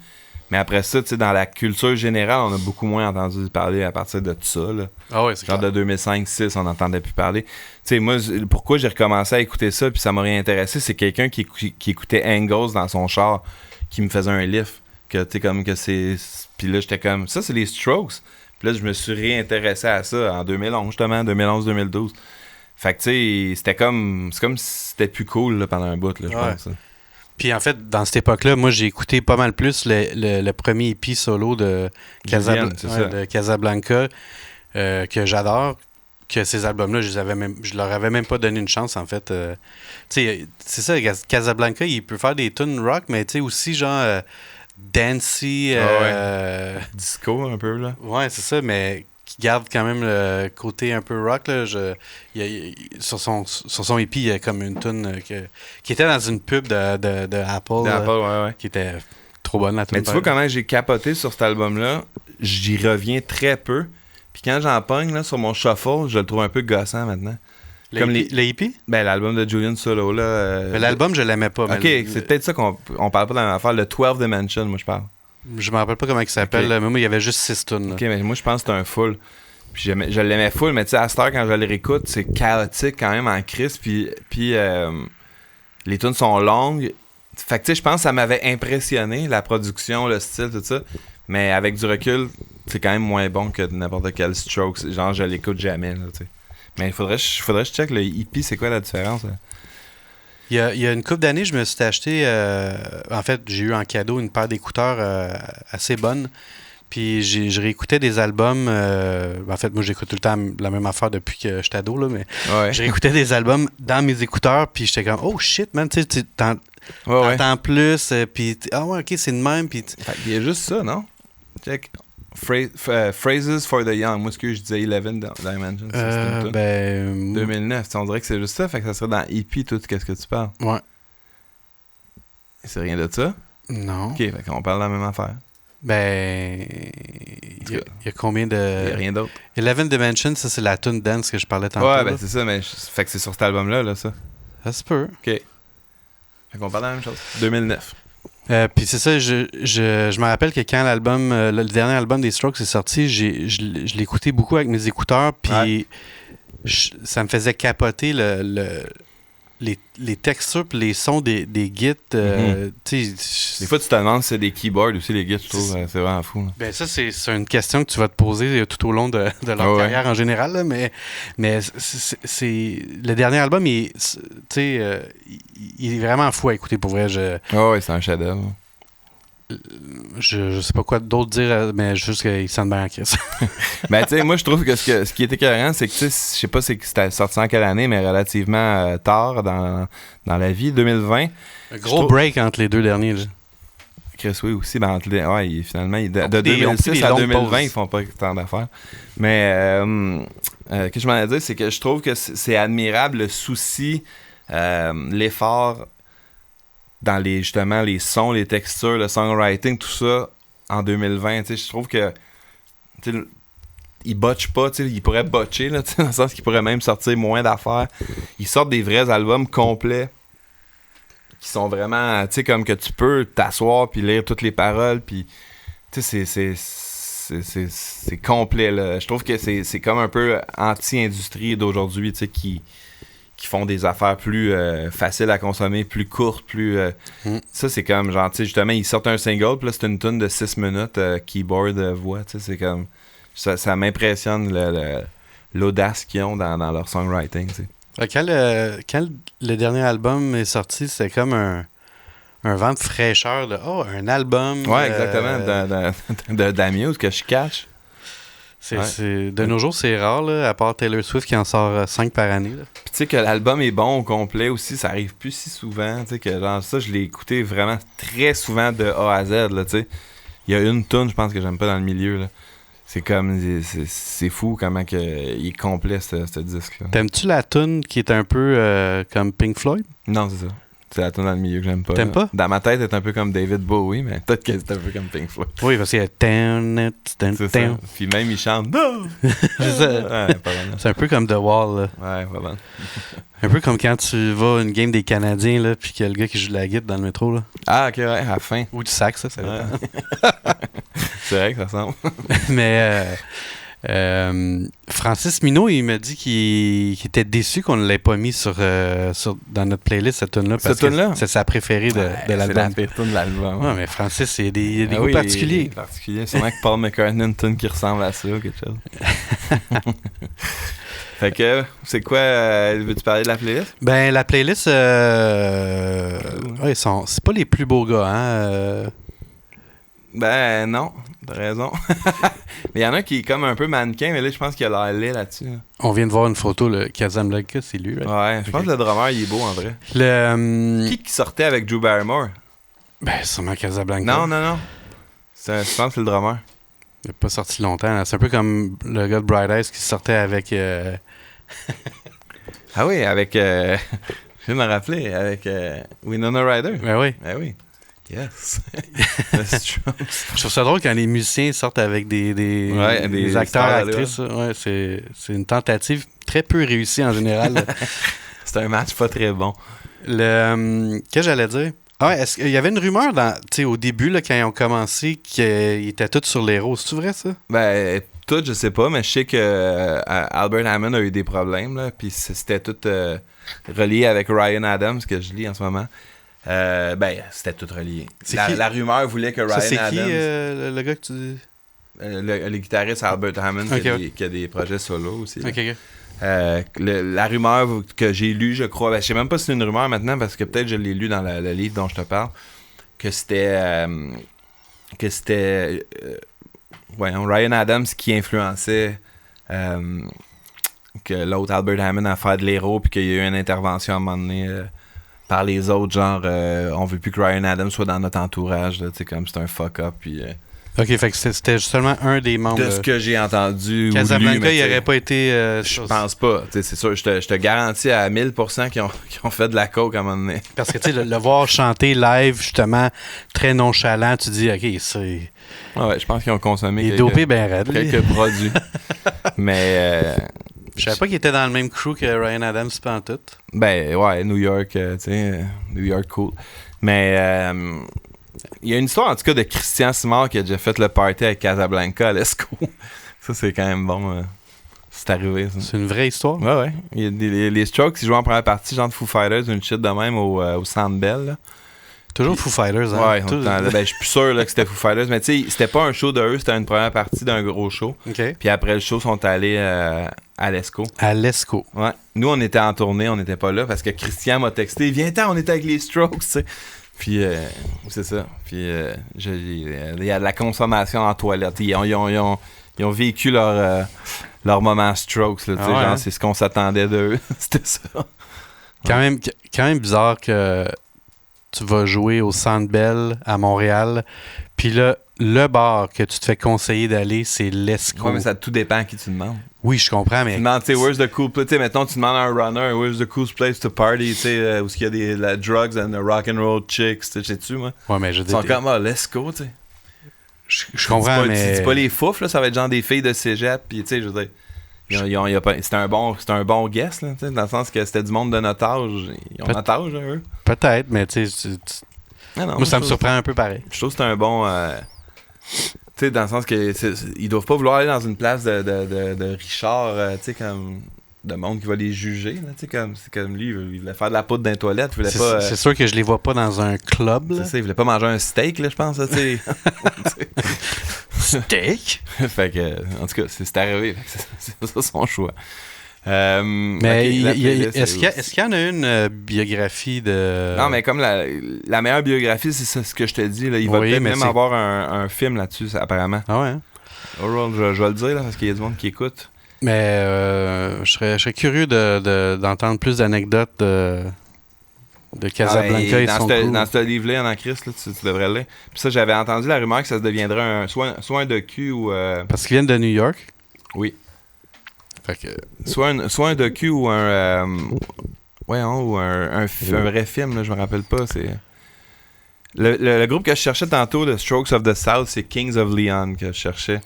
A: Mais après ça, tu sais, dans la culture générale, on a beaucoup moins entendu parler à partir de tout ça. Là.
B: Ah ouais, c'est
A: genre
B: clair.
A: de 2005-2006, on n'entendait plus parler. Tu sais, moi, pourquoi j'ai recommencé à écouter ça puis ça m'a réintéressé, c'est quelqu'un qui écoutait Angles dans son char, qui me faisait un lift. Que tu sais, comme que c'est... Puis là, j'étais comme, ça, c'est les Strokes. Puis là, je me suis réintéressé à ça en 2011, justement, 2011-2012. Fait que, tu sais, c'est comme si c'était plus cool là, pendant un bout, là, je pense. Là.
B: Puis en fait, dans cette époque-là, moi, j'ai écouté pas mal plus le premier EP solo de Casablanca, que j'adore, que ces albums-là, je leur avais même pas donné une chance, en fait. Tu sais, c'est ça, Casablanca, il peut faire des tunes rock, mais tu sais, aussi genre dancey.
A: Disco, un peu, là.
B: Ouais, c'est ça, mais qui garde quand même le côté un peu rock. Là. Sur son EP, il y a comme une tune qui était dans une pub de Apple. Qui était trop bonne, la tune.
A: Mais tu vois comment j'ai capoté sur cet album-là, j'y reviens très peu. Puis quand j'en pogne là, sur mon shuffle, je le trouve un peu gossant maintenant.
B: Le EP?
A: Ben, l'album de Julian Solo, là.
B: Mais l'album, je l'aimais pas.
A: Ok, c'est peut-être ça qu'on parle pas dans la même affaire. Le 12 Dimension, moi, je parle.
B: Je me rappelle pas comment il s'appelle, mais moi, il y avait juste 6 tunes.
A: Ok, mais moi, je pense que c'était un full. Puis je l'aimais full, mais tu sais, à cette heure, quand je le réécoute, c'est chaotique quand même en crise. Puis les tunes sont longues. Fait que tu sais, je pense que ça m'avait impressionné, la production, le style, tout ça. Mais avec du recul, c'est quand même moins bon que n'importe quel Strokes. Genre, je l'écoute jamais, là, tu sais. Mais il faudrait que je check le EP, c'est quoi la différence, là?
B: Il y a une couple d'années, je me suis acheté... en fait, j'ai eu en cadeau une paire d'écouteurs assez bonne. Puis je réécoutais des albums... en fait, moi, j'écoute tout le temps la même affaire depuis que j'étais ado, là, mais je réécoutais des albums dans mes écouteurs, puis j'étais comme « Oh shit, man! » Tu sais, t'entends plus, puis « Ah ouais, OK, c'est de même. » Puis
A: il y a juste ça, non? Check. Phrases for the Young. Moi, ce que je disais 11 Dimensions. 2009. On dirait que c'est juste ça. Fait que ça serait dans EP, tout. Qu'est-ce que tu parles?
B: Ouais.
A: C'est rien de ça?
B: Non.
A: Ok, fait qu'on parle de la même affaire.
B: Ben. Il y a combien de.
A: Il y a rien d'autre.
B: 11 Dimensions, ça, c'est la tune dance que je parlais tantôt.
A: Ouais, ben c'est ça. Mais fait que c'est sur cet album-là, là, ça.
B: Ça se peut.
A: Ok. Fait qu'on parle de la même chose. 2009.
B: Puis c'est ça, je me rappelle que quand l'album, le dernier album des Strokes est sorti, je l'écoutais beaucoup avec mes écouteurs, puis ça me faisait capoter les textures et les sons des gits.
A: Des fois, tu te demandes si c'est des keyboards aussi, les gits, je trouve. C'est vraiment fou. Là.
B: Ben ça, c'est une question que tu vas te poser tout au long de leur carrière en général. Là, mais c'est le dernier album, il est vraiment fou à écouter pour vrai.
A: Ouais, c'est un chef-d'œuvre.
B: Je sais pas quoi d'autre dire, mais juste qu'il sonne bien en crise.
A: Ben, tu sais, moi, je trouve que ce qui était écœurant, c'est que, tu sais, je sais pas si c'était sorti en quelle année, mais relativement tard dans la vie, 2020.
B: Un gros break entre les deux derniers. Là.
A: Chris, oui, aussi. Ben, finalement, de 2006 à 2020, pauses. Ils font pas tant d'affaires. Mais, ce que je m'en ai dit, c'est que je trouve que c'est admirable le souci, l'effort dans justement les sons, les textures, le songwriting, tout ça en 2020. Je trouve que ils botchent pas, ils pourraient botcher là, dans le sens qu'ils pourraient même sortir moins d'affaires. Ils sortent des vrais albums complets qui sont vraiment, comme que tu peux t'asseoir puis lire toutes les paroles, puis c'est complet là. Je trouve que c'est comme un peu anti-industrie d'aujourd'hui, qui font des affaires plus faciles à consommer, plus courtes, plus... Ça, c'est comme, genre, tu sais, justement, ils sortent un single, puis là, c'est une tune de 6 minutes, keyboard, voix, tu sais, c'est comme... Ça m'impressionne l'audace qu'ils ont dans leur songwriting, tu sais.
B: Quand le dernier album est sorti, c'était comme un vent de fraîcheur, de « Oh, un album! »
A: Ouais, exactement, d'Amuse, que je catch.
B: De nos jours, c'est rare, là, à part Taylor Swift qui en sort 5 par année.
A: Puis tu sais que l'album est bon au complet aussi, ça arrive plus si souvent. Tu sais que genre ça, je l'ai écouté vraiment très souvent de A à Z, là, tu sais. Il y a une tune, je pense, que j'aime pas dans le milieu, là. C'est comme... C'est fou comment que, il est complet, ce disque-là.
B: T'aimes-tu la tune qui est un peu comme Pink Floyd?
A: Non, c'est ça. C'est la tune dans le milieu que j'aime pas.
B: T'aimes pas?
A: Dans ma tête, c'est un peu comme David Bowie, mais peut-être que c'est un peu comme Pink Floyd.
B: Oui, parce qu'il y a...
A: C'est ça. Puis même, il chante... Non!
B: C'est ça.
A: Ouais, pas mal.
B: C'est un peu comme The Wall, là.
A: Ouais, pas mal.
B: Un peu comme quand tu vas à une game des Canadiens, là, puis qu'il y a le gars qui joue de la guitare dans le métro, là.
A: Ah, ok, ouais, à la fin.
B: Ou du sax, ça dépend.
A: Ouais. C'est vrai que ça ressemble.
B: Mais Francis Minot, il m'a dit qu'il était déçu qu'on ne l'ait pas mis dans notre playlist, cette tune-là. Parce que c'est sa préférée de l'album.
A: C'est la pire tune de l'album.
B: Ouais, mais Francis, il y a des goûts particuliers.
A: Particulier. Sûrement que Paul McCartney a une tune qui ressemble à ça ou quelque chose. Fait que, c'est quoi, veux-tu parler de la playlist?
B: Ben, la playlist, ouais, c'est pas les plus beaux gars, hein?
A: Ben, non, t'as raison. Mais il y en a qui est comme un peu mannequin, mais là, je pense qu'il y a l'air laid là-dessus. Là.
B: On vient de voir une photo, le Casablanca, c'est lui, right?
A: Ouais, je pense que le drummer, il est beau, en vrai. Qui sortait avec Drew Barrymore?
B: Ben, sûrement Casablanca.
A: Non. Je pense que c'est le drummer.
B: Il n'a pas sorti longtemps. Là. C'est un peu comme le gars de Bright Eyes qui sortait avec...
A: Ah oui, avec... je viens de me rappeler, avec Winona Ryder.
B: Ben oui.
A: Ben oui. Yes.
B: Je trouve ça drôle quand les musiciens sortent avec des acteurs et actrices. Ouais, c'est une tentative très peu réussie en général.
A: C'est un match pas très bon.
B: Qu'est-ce que j'allais dire? Ah ouais, est-ce qu'il y avait une rumeur au début, là, quand ils ont commencé, qu'ils étaient tous sur l'héros. C'est-tu vrai, ça?
A: Ben, tout, je sais pas, mais je sais que Albert Hammond a eu des problèmes, là, puis c'était tout relié avec Ryan Adams, que je lis en ce moment. Ben, c'était tout relié. La rumeur voulait que Ryan Adams...
B: C'est qui, le gars que tu dis?
A: Le guitariste Albert Hammond,
B: okay.
A: qui a des projets solo aussi.
B: Okay.
A: La rumeur que j'ai lue, je crois, ben, je sais même pas si c'est une rumeur maintenant, parce que peut-être je l'ai lu dans le livre dont je te parle, que c'était Ryan Adams qui influençait que l'autre Albert Hammond à faire de l'héros, puis qu'il y a eu une intervention à un moment donné par les autres, genre on veut plus que Ryan Adams soit dans notre entourage, tu sais, comme c'est un fuck-up, puis...
B: Ok, fait que c'était seulement un des membres.
A: De ce que j'ai entendu.
B: Casablanca, il n'aurait pas été.
A: Je pense pas. C'est sûr, je te garantis à 1000% qu'ils ont fait de la coke à un moment donné.
B: Parce que tu sais, le voir chanter live, justement, très nonchalant, tu dis, ok, ça.
A: Ouais, je pense qu'ils ont consommé.
B: Il est dopé ben raide.
A: Quelques produits. Mais.
B: Je savais pas qu'il était dans le même crew que Ryan Adams, pas en tout.
A: Ben, ouais, New York, tu sais, New York cool. Mais. Il y a une histoire, en tout cas, de Christian Simard qui a déjà fait le party avec Casablanca à l'Esco. Ça, c'est quand même bon. C'est arrivé, ça.
B: C'est une vraie histoire?
A: Ouais. Il y a les Strokes, ils jouent en première partie, genre de Foo Fighters, une shit de même au Centre Bell. Là.
B: Toujours Foo Fighters, hein?
A: Ouais, ben, je suis plus sûr là, que c'était Foo Fighters, mais tu sais, c'était pas un show de eux, c'était une première partie d'un gros show.
B: Okay.
A: Puis après le show, ils sont allés à l'Esco.
B: À l'Esco.
A: Ouais. Nous, on était en tournée, on n'était pas là, parce que Christian m'a texté, viens-t'en, on était avec les Strokes, tu sais. Puis, c'est ça. Puis, il y a de la consommation en toilette. Ils ont vécu leur moment Strokes. Là, genre, hein? C'est ce qu'on s'attendait d'eux. C'était ça.
B: Quand même bizarre que tu vas jouer au Centre Bell à Montréal. Puis là, le bar que tu te fais conseiller d'aller, c'est l'Esco.
A: Ouais, mais ça tout dépend à qui tu demandes.
B: Oui, je comprends, mais...
A: Tu demandes, tu sais, where's the cool place? Tu sais, mettons, tu demandes à un runner, where's the coolest place to party? Tu sais, où il y a la drugs and the rock and roll chicks, tu sais-tu, moi?
B: Ouais, mais je dis...
A: Ils sont comme, let's go, tu sais.
B: Je comprends, mais...
A: Tu dis pas les foufs, là, ça va être genre des filles de cégep, puis tu sais, je veux dire... C'était un bon guess, là, dans le sens que c'était du monde de notre âge. Ils ont notre âge, eux.
B: Peut-être, mais tu sais... Moi, ça me surprend un peu pareil.
A: Je trouve que c'est un bon... tu sais, dans le sens que ils doivent pas vouloir aller dans une place de Richard, tu sais, comme de monde qui va les juger, là, tu sais, comme c'est comme lui, il voulait faire de la poudre dans les toilettes, il voulait pas...
B: C'est sûr que je les vois pas dans un club, là.
A: C'est ça, il voulait pas manger un steak, là, je pense, tu sais.
B: Steak?
A: Fait que, en tout cas, c'est arrivé, c'est ça son choix.
B: Mais est-ce qu'il y en a une biographie de...
A: Non, mais comme la meilleure biographie, c'est ce que je te dis. Là. Il va peut-être même avoir un film là-dessus, apparemment.
B: Ah ouais? Hein?
A: Je vais le dire, là, parce qu'il y a du monde qui écoute.
B: Mais je serais curieux d'entendre plus d'anecdotes de Casablanca, ils sont cool.
A: Dans ce livre-là, en Christ, là, tu devrais le lire. Puis ça, j'avais entendu la rumeur que ça deviendrait soit un docu ou...
B: Parce qu'ils viennent de New York?
A: Oui.
B: Fait que...
A: Soit un docu ou un... ou un vrai film, là, je me rappelle pas, c'est... Le groupe que je cherchais tantôt, The Strokes of the South, c'est Kings of Leon que je cherchais.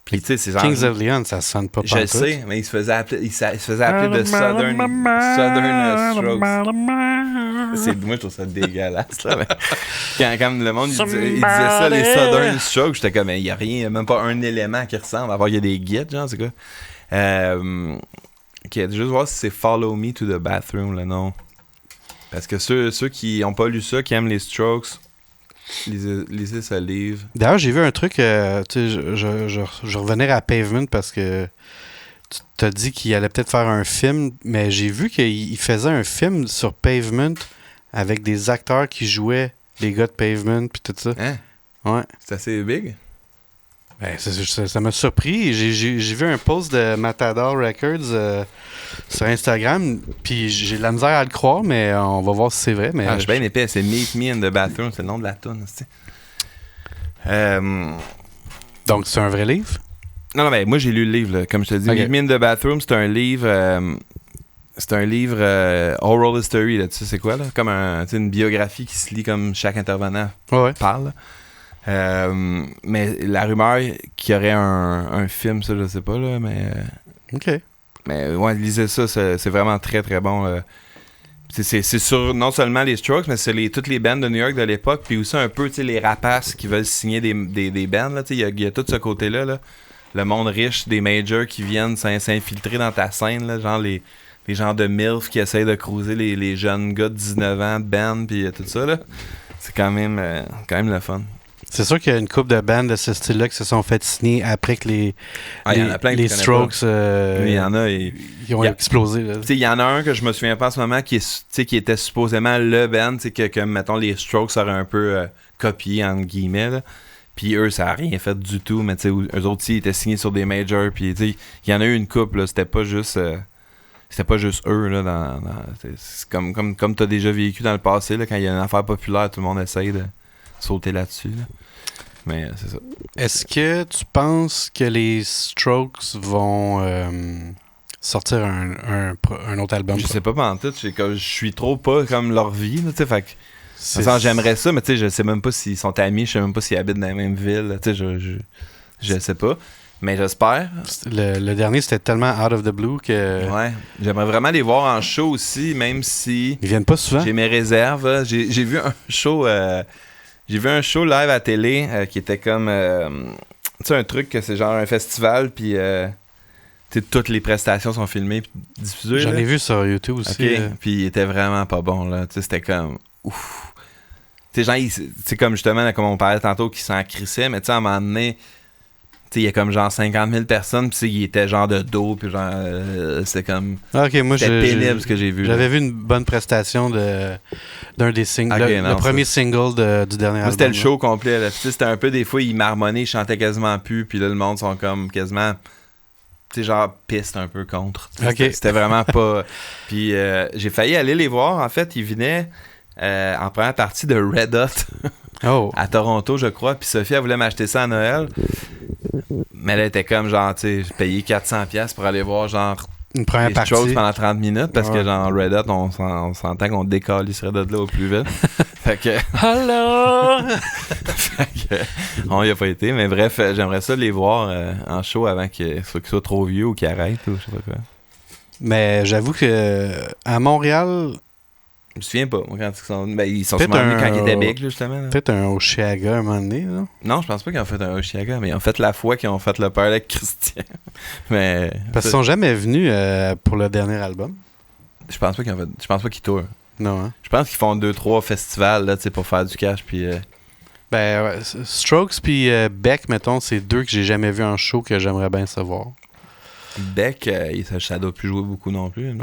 A: Puis, tu sais, c'est genre...
B: Kings of Leon, ça sonne pas
A: Je le sais, mais il se faisait appeler de Southern Strokes. Moi, je trouve ça dégueulasse, là. Quand le monde il disait ça, les Southern Strokes, j'étais comme, il n'y a rien, même pas un élément qui ressemble, à part qu'il y a des guides, genre, c'est quoi. Juste voir si c'est Follow Me to the Bathroom, le nom. Parce que ceux qui n'ont pas lu ça, qui aiment les Strokes, lisez ce livre.
B: D'ailleurs, j'ai vu un truc, tu sais, je revenais à Pavement parce que tu t'as dit qu'il allait peut-être faire un film, mais j'ai vu qu'il faisait un film sur Pavement avec des acteurs qui jouaient les gars de Pavement puis tout ça.
A: Hein?
B: Ouais.
A: C'est assez big?
B: Ben, ça m'a surpris. J'ai vu un post de Matador Records sur Instagram, puis j'ai de la misère à le croire, mais on va voir si c'est vrai. Mais
A: je suis bien épais, c'est Meet Me in the Bathroom, c'est le nom de la toune.
B: Donc, c'est un vrai livre?
A: Non, mais moi j'ai lu le livre, là. Comme je te dis.
B: Okay.
A: Meet Me in the Bathroom, c'est un livre... oral history, là, tu sais c'est quoi, là? Comme une biographie qui se lit comme chaque intervenant parle. Mais la rumeur qu'il y aurait un film, ça je sais pas, là, mais...
B: OK.
A: Mais ouais, lisez ça, c'est vraiment très très bon. C'est sur non seulement les Strokes, mais c'est toutes les bands de New York de l'époque, puis aussi un peu les rapaces qui veulent signer des bands. Il y a tout ce côté-là, là. Le monde riche des majors qui viennent s'infiltrer dans ta scène, là, genre les gens de MILF qui essayent de cruiser les jeunes gars de 19 ans de band, puis tout ça. Là. C'est quand même le fun.
B: C'est sûr qu'il y a une couple de bandes de ce style-là qui se sont fait signer après que les Strokes
A: il y en a,
B: ils ont explosé.
A: Il y en a un que je me souviens pas en ce moment qui était supposément le band que mettons les Strokes auraient un peu copié entre guillemets. Là. Puis eux, ça n'a rien fait du tout, mais eux autres, ils étaient signés sur des majors. Puis il y en a eu une couple, là, c'était pas juste eux. Là, c'est comme tu as déjà vécu dans le passé, là, quand il y a une affaire populaire, tout le monde essaye de sauter là-dessus. Là. Mais c'est ça.
B: Est-ce que tu penses que les Strokes vont sortir un autre album?
A: Je sais pas pantoute. Je suis trop pas comme leur vie. Là, fait que j'aimerais ça, mais je sais même pas s'ils sont amis, je sais même pas s'ils habitent dans la même ville. Je sais pas. Mais j'espère.
B: Le dernier, c'était tellement out of the blue que...
A: Ouais. J'aimerais vraiment les voir en show aussi, même si...
B: Ils viennent pas souvent?
A: J'ai mes réserves. J'ai vu un show... J'ai vu un show live à télé qui était comme... tu sais, un truc que c'est genre un festival, puis... toutes les prestations sont filmées et diffusées.
B: J'en ai vu sur YouTube aussi.
A: Okay. Puis il était vraiment pas bon, là. Tu sais, c'était comme... Ouf. Tu sais, genre, c'est comme justement, là, comme on parlait tantôt, qui s'en crissait, mais tu sais, à un moment donné... il y a comme genre 50 000 personnes, puis il était genre de dos, puis genre, c'était comme...
B: Okay, moi,
A: c'était pénible ce que j'ai vu.
B: J'avais vu une bonne prestation d'un des singles, le premier single du dernier album.
A: C'était le show complet, là. C'était un peu, des fois, il marmonnait, il chantait quasiment plus, puis là, le monde sont comme quasiment... Tu sais, genre, piste un peu contre.
B: Okay.
A: C'était vraiment pas... Puis j'ai failli aller les voir, en fait, ils venaient en première partie de Red Hot à Toronto, je crois, puis Sophie, elle voulait m'acheter ça à Noël. Mais elle était comme genre, tu sais, payé 400$ pour aller voir genre
B: une première
A: les
B: partie
A: Strokes pendant 30 minutes parce que genre Red Hot, on s'entend qu'on décalisserait de là au plus vite. Fait que...
B: Hello!
A: Fait que... on y a pas été, mais bref, j'aimerais ça les voir en show avant qu'ils soient trop vieux ou qu'ils arrêtent ou je sais pas quoi.
B: Mais j'avoue que à Montréal...
A: Je me souviens pas, moi, quand ils sont sûrement venus quand ils étaient big, justement. Là.
B: Peut-être un Oshiaga un moment donné, là.
A: Non, je pense pas qu'ils ont fait un Oshiaga, mais ils ont fait la fois qu'ils ont fait le père avec Christian. Mais...
B: Parce qu'ils sont jamais venus pour le dernier album.
A: Je pense pas qu'ils tournent.
B: Non, hein?
A: Je pense qu'ils font 2-3 festivals, là, tu sais, pour faire du cash, puis...
B: Ben, ouais, Strokes puis Beck, mettons, c'est deux que j'ai jamais vu en show que j'aimerais bien savoir.
A: Beck, ça doit plus jouer beaucoup non plus.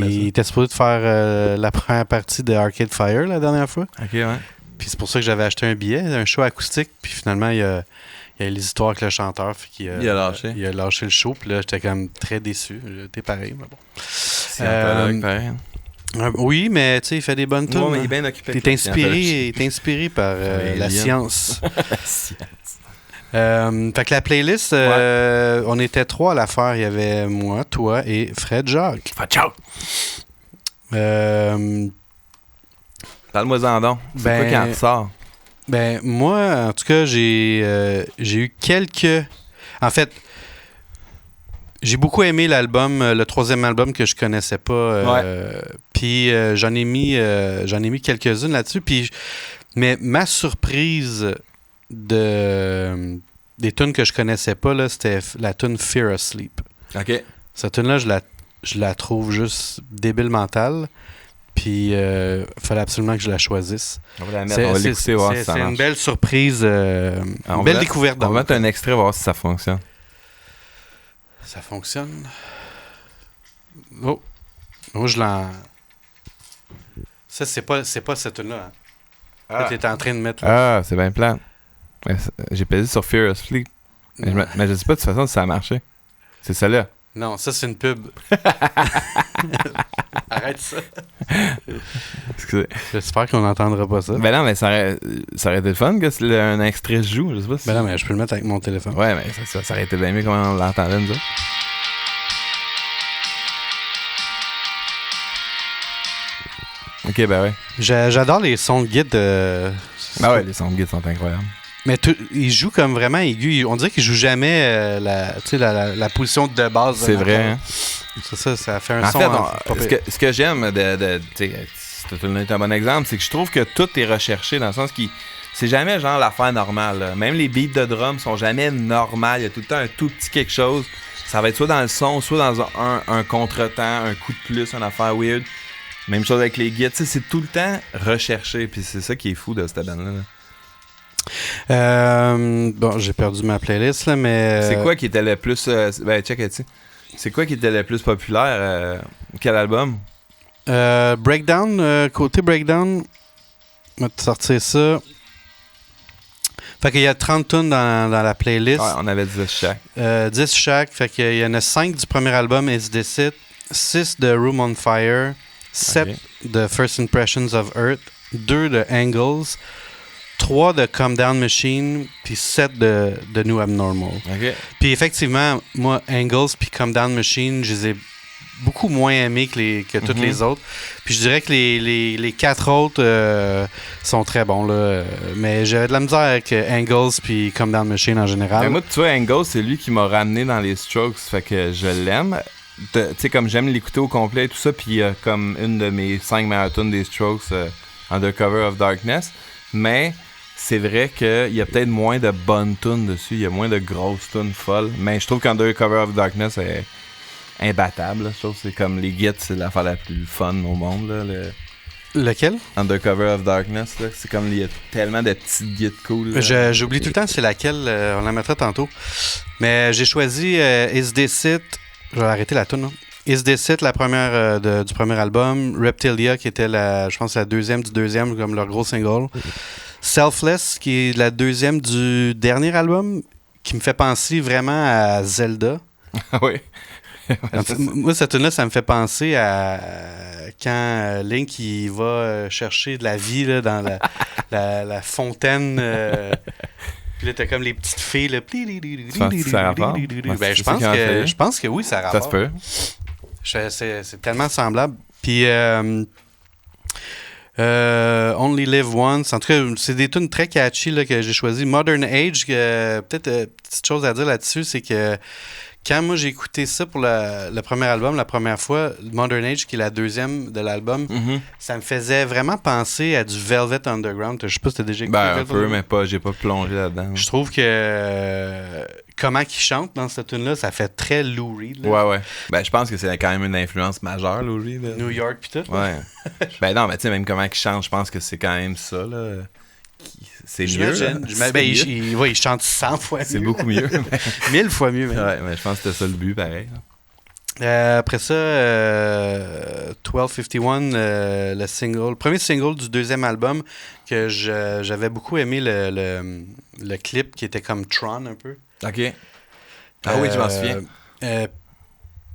B: Il était supposé de faire la première partie de Arcade Fire la dernière fois.
A: Ok, ouais.
B: Puis c'est pour ça que j'avais acheté un billet, un show acoustique. Puis finalement, il y a les histoires avec le chanteur. Il a
A: lâché.
B: Il a lâché le show. Puis là, j'étais quand même très déçu. J'étais pareil, mais bon.
A: C'est un peu pareil.
B: Oui, mais tu sais, il fait des bonnes tunes.
A: Ouais, mais il est bien occupé.
B: Il est inspiré par la science.
A: La science.
B: Fait que la playlist, on était 3 à la faire. Il y avait moi, toi et Fred Jacques.
A: Ciao! Parle-moi-en donc. C'est quoi qui en ressort?
B: Ben, moi, en tout cas, j'ai eu quelques... En fait, j'ai beaucoup aimé l'album, le 3e album que je connaissais pas. Puis j'en ai mis quelques-unes là-dessus. Mais ma surprise des tunes que je connaissais pas, là, c'était la tune Fear of Sleep.
A: OK.
B: Cette tune-là, je la trouve juste débile mentale. Puis, il fallait absolument que je la choisisse.
A: On va la mettre, on va l'écouter, voir si ça marche.
B: C'est une belle surprise, une belle découverte.
A: On va mettre un extrait, voir si ça fonctionne.
B: Ça fonctionne. Oh, je l'en... Ça, c'est pas cette tune-là. Hein. Tu es en train de mettre...
A: Ah, c'est bien plat. J'ai pesé sur Fear of Sleep. Mais je sais pas de toute façon si ça a marché. C'est celle-là.
B: Non, ça, c'est une pub. Arrête ça.
A: Excusez.
B: J'espère qu'on n'entendra pas ça.
A: Ben non, mais ça aurait été le fun que un extrait se joue. Je sais pas si...
B: Ben non, mais je peux le mettre avec mon téléphone.
A: Ouais, mais ça aurait été bien mieux comment on l'entendait, nous autres. Ok, ben ouais.
B: J'adore les sons de guide.
A: Ah ouais, les sons de guide sont incroyables.
B: Mais il joue comme vraiment aigu. On dirait qu'il joue jamais la position de base.
A: C'est vrai, hein?
B: Ça fait un
A: en
B: son.
A: Fait, ce que j'aime c'est un bon exemple, c'est que je trouve que tout est recherché dans le sens que c'est jamais genre l'affaire normale. Là. Même les beats de drum sont jamais normales. Il y a tout le temps un tout petit quelque chose. Ça va être soit dans le son, soit dans un contretemps, un coup de plus, une affaire weird. Même chose avec les guides. C'est tout le temps recherché. Puis c'est ça qui est fou de cette bande-là.
B: Bon, j'ai perdu ma playlist, là, mais...
A: C'est quoi qui était le plus... check it. C'est quoi qui était le plus populaire? Quel album?
B: Breakdown, côté Breakdown, on va te sortir ça. Fait qu'il y a 30 tunes dans la playlist.
A: Ouais, on avait 10 chaque.
B: 10 chaque, fait qu'il y en a 5 du premier album, Is This It, 6 de Room on Fire, 7 de First Impressions of Earth, 2 de Angles, 3 de Calm Down Machine, puis 7 de New Abnormal.
A: Okay.
B: Puis effectivement, moi, Angles puis Calm Down Machine, je les ai beaucoup moins aimés que toutes les autres. Puis je dirais que les 4 autres sont très bons, là. Mais j'avais de la misère avec Angles puis Calm Down Machine en général.
A: Ben moi, tu vois, Angles, c'est lui qui m'a ramené dans les Strokes, fait que je l'aime. Tu sais, comme j'aime l'écouter au complet et tout ça, puis comme une de mes 5 meilleures tunes des Strokes, Undercover of Darkness. Mais... c'est vrai qu'il y a peut-être moins de bonnes tunes dessus, il y a moins de grosses tunes folles, mais je trouve qu'Undercover of Darkness est imbattable. Là. Je trouve que c'est comme les gits, c'est l'affaire la plus fun au monde. Là,
B: Lequel?
A: Undercover of Darkness, là. C'est comme il y a tellement de petites gits cool.
B: J'oublie tout le temps c'est laquelle, on la mettra tantôt. Mais j'ai choisi Is This It, je vais arrêter la tune. Is This It, la première du premier album, Reptilia qui était je pense la deuxième du deuxième, comme leur gros single. Selfless, qui est la deuxième du dernier album, qui me fait penser vraiment à Zelda.
A: Oui.
B: Moi, cette tune-là, ça me fait penser à quand Link il va chercher de la vie là, dans la fontaine. Puis là, t'as comme les petites filles. Là.
A: Tu penses que ça a rapport?
B: Ben, je pense que oui, ça a rapport.
A: Ça se peut.
B: C'est tellement semblable. Puis... Only Live Once. En tout cas, c'est des tunes très catchy là, que j'ai choisi. Modern Age, peut-être petite chose à dire là-dessus, c'est que quand moi j'ai écouté ça pour le premier album, la première fois, Modern Age, qui est la deuxième de l'album, ça me faisait vraiment penser à du Velvet Underground. Je sais pas si t'as déjà écouté
A: un peu, mais pas, j'ai pas plongé là-dedans.
B: Je trouve que comment il chante dans cette tune-là, ça fait très Lou Reed. Là.
A: Ouais. Ben, je pense que c'est quand même une influence majeure, Lou Reed.
B: New York pis tout.
A: Ouais. Ben non, mais tu sais, même comment il chante, je pense que c'est quand même ça, là. C'est mieux.
B: Il chante 100 fois mieux.
A: C'est beaucoup mieux.
B: 1000 fois mieux. Même.
A: Ouais, mais je pense que c'était ça le but, pareil.
B: Après ça, 1251, le premier single du deuxième album, que j'avais beaucoup aimé le clip qui était comme Tron un peu.
A: OK. Ah oui, je m'en souviens.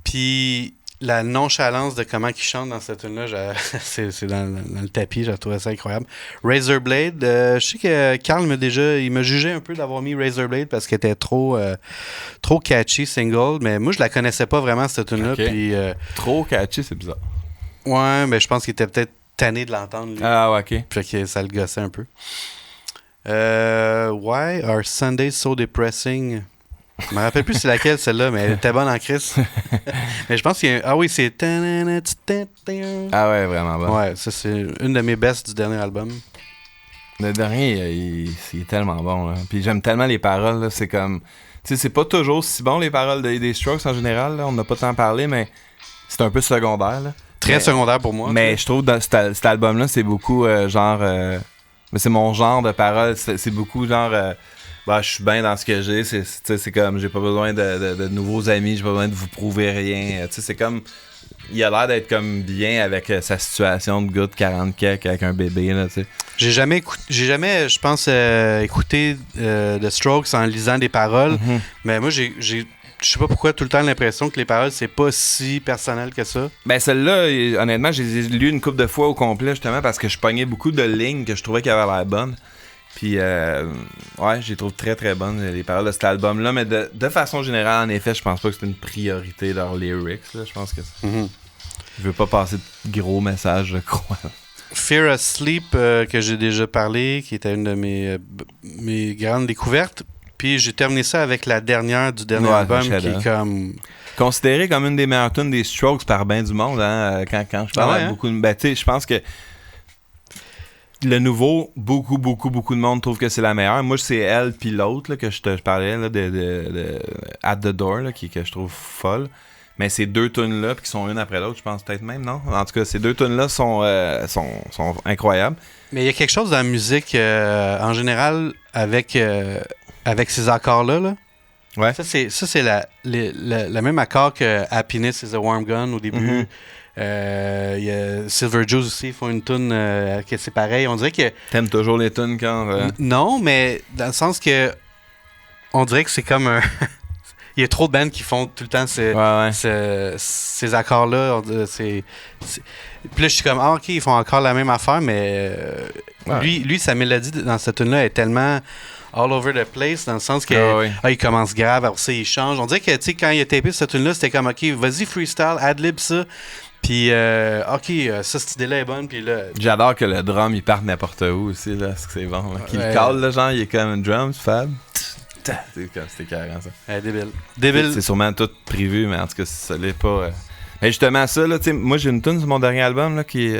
B: Puis la nonchalance de comment il chante dans cette tune-là, c'est dans le tapis, j'ai trouvé ça incroyable. Razorblade, je sais que Carl il m'a jugé un peu d'avoir mis Razorblade parce qu'elle était trop catchy, single, mais moi je la connaissais pas vraiment cette tune-là.
A: Okay.
B: Puis,
A: trop catchy, c'est bizarre.
B: Ouais, mais je pense qu'il était peut-être tanné de l'entendre. Lui.
A: Ah ouais, ok.
B: Fait que ça le gossait un peu. Why are Sundays so depressing? Je me rappelle plus c'est laquelle celle-là, mais elle était bonne en crise. Mais je pense qu'il y a ah oui, c'est
A: ah ouais, vraiment bon.
B: Ouais, ça c'est une de mes bests du dernier album.
A: Le dernier, il est tellement bon là. Puis j'aime tellement les paroles là. C'est comme, tu sais, c'est pas toujours si bon les paroles des Strokes en général. Là. On n'a pas tant parlé, mais c'est un peu secondaire là.
B: Très secondaire pour moi.
A: Mais je trouve dans cet album-là, c'est beaucoup genre, mais c'est mon genre de paroles. C'est beaucoup genre. Je suis bien dans ce que j'ai. C'est comme, j'ai pas besoin de nouveaux amis, j'ai pas besoin de vous prouver rien. C'est comme, il a l'air d'être comme bien avec sa situation de gars de 40 kek avec un bébé. Là, t'sais.
B: J'ai jamais, je pense, écouté The Strokes en lisant des paroles. Mm-hmm. Mais moi, je sais pas pourquoi tout le temps l'impression que les paroles, c'est pas si personnel que ça. Ben
A: celle-là, honnêtement, j'ai lu une couple de fois au complet justement parce que je pognais beaucoup de lignes que je trouvais qu'elles avaient l'air bonnes. Puis, ouais, je les trouve très très bonnes, les paroles de cet album-là. Mais de façon générale, en effet, je pense pas que c'est une priorité leurs lyrics. Là. Je pense que je veux pas passer de gros messages, je crois.
B: Fear of Sleep, que j'ai déjà parlé, qui était une de mes grandes découvertes. Puis j'ai terminé ça avec la dernière du dernier album, qui est comme...
A: Considéré comme une des meilleures tunes des Strokes par ben du monde, hein, quand je parle à beaucoup de... Ben, tu sais, je pense que le nouveau, beaucoup de monde trouve que c'est la meilleure. Moi, c'est elle puis l'autre là, que je parlais là, de At the Door, là, que je trouve folle. Mais ces deux tunes-là, qui sont une après l'autre, je pense peut-être même, non? En tout cas, ces deux tunes-là sont incroyables.
B: Mais il y a quelque chose dans la musique, en général, avec ces accords-là. Là.
A: Ouais.
B: Ça, c'est le même accord que Happiness is a Warm Gun au début. Mm-hmm. Y a Silver Juice aussi, ils font une tune que c'est pareil. On dirait que...
A: T'aimes toujours les tunes quand...
B: Non, mais dans le sens que on dirait que c'est comme un... Il y a trop de bands qui font tout le temps ces accords-là. Puis là, je suis comme, OK, ils font encore la même affaire, mais lui, sa mélodie dans cette tune-là est tellement all over the place, dans le sens que il commence grave, après ça, il change. On dirait que, tu sais, quand il a tapé cette tune-là, c'était comme, OK, vas-y, freestyle, ad-lib ça. Puis, OK, ça, cette idée-là est bonne. Puis là...
A: J'adore que le drum, il parte n'importe où aussi, là, parce que c'est bon. Qu'il cale, là, genre, il est comme un drum, fab. C'était carré, ça.
B: Débile.
A: C'est sûrement tout prévu, mais en tout cas, ça l'est pas. Mais justement, ça, là, tu sais, moi, j'ai une tune sur mon dernier album, là, qui est.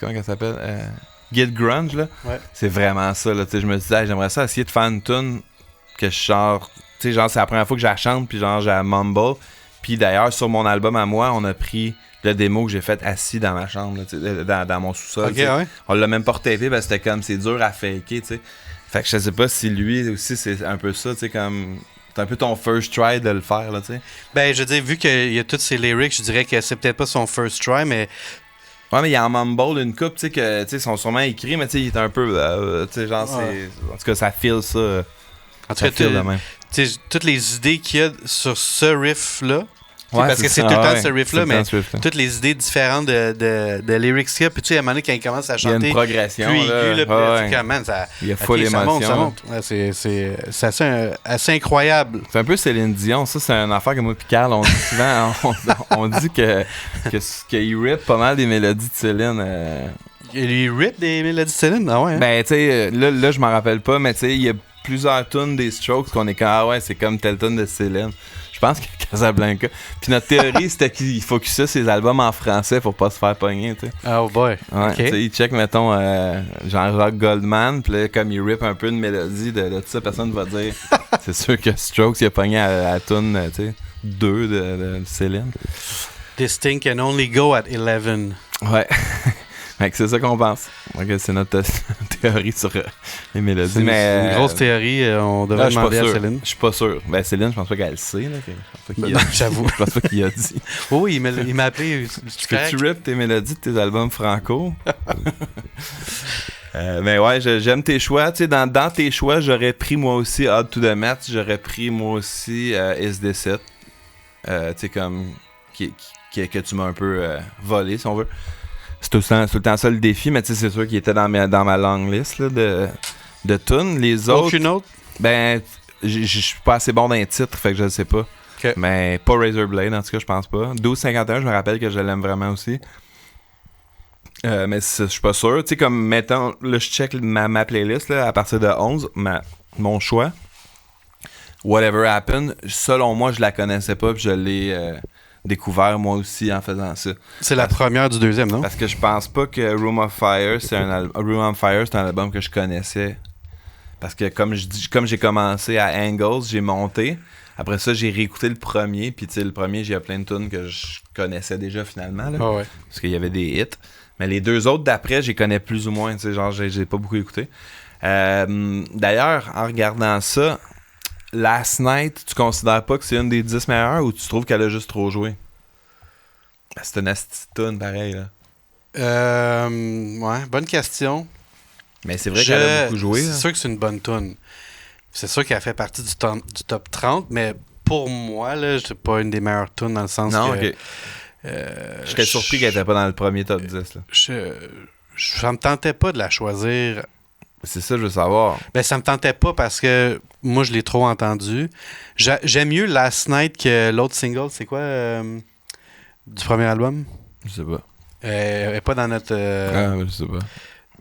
A: Comment elle s'appelle Get Grunge, là.
B: Ouais.
A: C'est vraiment ça, là. Tu sais, je me disais, j'aimerais ça essayer de faire une tune que je chante. Tu sais, genre, c'est la première fois que je la chante, puis genre, j'ai la mumble. Puis d'ailleurs, sur mon album à moi, on a pris le démo que j'ai fait assis dans ma chambre, là, dans mon sous-sol.
B: Okay, ouais.
A: On l'a même pas retapé parce que c'était comme, c'est dur à faker, tu sais. Fait que je sais pas si lui aussi c'est un peu ça, tu sais, comme... C'est un peu ton first try de le faire, là, tu sais.
B: Ben, je veux dire, vu qu'il y a tous ces lyrics, je dirais que c'est peut-être pas son first try, mais...
A: Ouais, mais il y a en mumble une coupe, tu sais, que, tu sais, sont sûrement écrits, mais tu sais, il est un peu... tu sais, genre, c'est... En tout cas, ça feel ça.
B: En tout cas, tu sais, toutes les idées qu'il y a sur ce riff-là... Ouais, parce que c'est tout le temps ce riff-là, mais toutes les idées différentes de lyrics qu'il y a. Puis tu sais, à un moment donné, quand il commence à chanter...
A: Il y a une progression,
B: plus aigu,
A: il y a full émotion.
B: Ça monte. Ouais, c'est assez incroyable.
A: C'est un peu Céline Dion. Ça, c'est une affaire que moi et Carl, on dit souvent. on dit qu'il rip pas mal des mélodies de Céline.
B: Il rip des mélodies de Céline? Ah ouais? Hein?
A: Ben, tu sais, là, je m'en rappelle pas, mais tu sais, il y a plusieurs tunes des Strokes qu'on est comme, ah ouais, c'est comme telle tune de Céline. Je pense que Casablanca. Puis notre théorie, c'était qu'il focusait ses albums en français pour pas se faire pogner, tu sais.
B: Oh boy.
A: Ouais,
B: okay.
A: Il check, mettons, Jean-Jacques Goldman, puis là, comme il rip un peu une mélodie de tout ça, personne va dire. C'est sûr que Strokes, il a pogné à la tune, tu sais, 2 de Céline.
B: This thing can only go at 11.
A: Ouais. C'est ça qu'on pense. Okay, c'est notre théorie sur les mélodies.
B: C'est une grosse théorie. On devrait demander à Céline.
A: Je suis pas sûr. Ben, Céline, je pense pas qu'elle le sait. Là,
B: j'avoue.
A: Je pense pas qu'il a dit.
B: Oui, il m'a appelé.
A: Tu rip tes mélodies de tes albums franco? Mais ouais, j'aime tes choix. Tu sais, dans tes choix, j'aurais pris moi aussi Odd to the Mat. J'aurais pris moi aussi Is This It. Tu sais, comme... que tu m'as un peu volé, si on veut. C'est tout le temps ça le défi, mais tu sais, c'est sûr qu'il était dans ma long list là, de tunes. Les autres.
B: Aucune autre?
A: Ben, je suis pas assez bon dans les titres, fait que je le sais pas.
B: Okay.
A: Mais pas Razorblade, en tout cas, je pense pas. 1251, je me rappelle que je l'aime vraiment aussi. Mais je suis pas sûr. Tu sais, comme, mettons, là, je check ma playlist, là, à partir de 11, mon choix. Whatever Happened, selon moi, je la connaissais pas, puis je l'ai découvert moi aussi en faisant ça.
B: C'est la première du deuxième, non?
A: Parce que je pense pas que Room of Fire, c'est un album que je connaissais. Parce que comme j'ai commencé à Angles, j'ai monté. Après ça, j'ai réécouté le premier. Puis tu sais, le premier, j'ai plein de tunes que je connaissais déjà finalement. Là,
B: ouais.
A: Parce qu'il y avait des hits. Mais les deux autres d'après, je les connais plus ou moins. Tu sais, genre, j'ai pas beaucoup écouté. D'ailleurs, en regardant ça, Last Night, tu considères pas que c'est une des 10 meilleures ou tu trouves qu'elle a juste trop joué? C'est une asti tune pareil, là.
B: Ouais, bonne question.
A: Mais c'est vrai qu'elle a beaucoup joué.
B: C'est
A: là.
B: sûr que c'est une bonne tune. C'est sûr qu'elle fait partie du top 30, mais pour moi, là, c'est pas une des meilleures tunes dans le sens
A: non,
B: que...
A: ok. J'étais surpris qu'elle était pas dans le premier top 10. Là.
B: Ça me tentait pas de la choisir.
A: C'est ça, je veux savoir.
B: Ben, ça me tentait pas parce que moi, je l'ai trop entendu. J'aime mieux Last Night que l'autre single. C'est quoi du premier album?
A: Je sais pas.
B: Elle est pas dans notre...
A: je sais pas.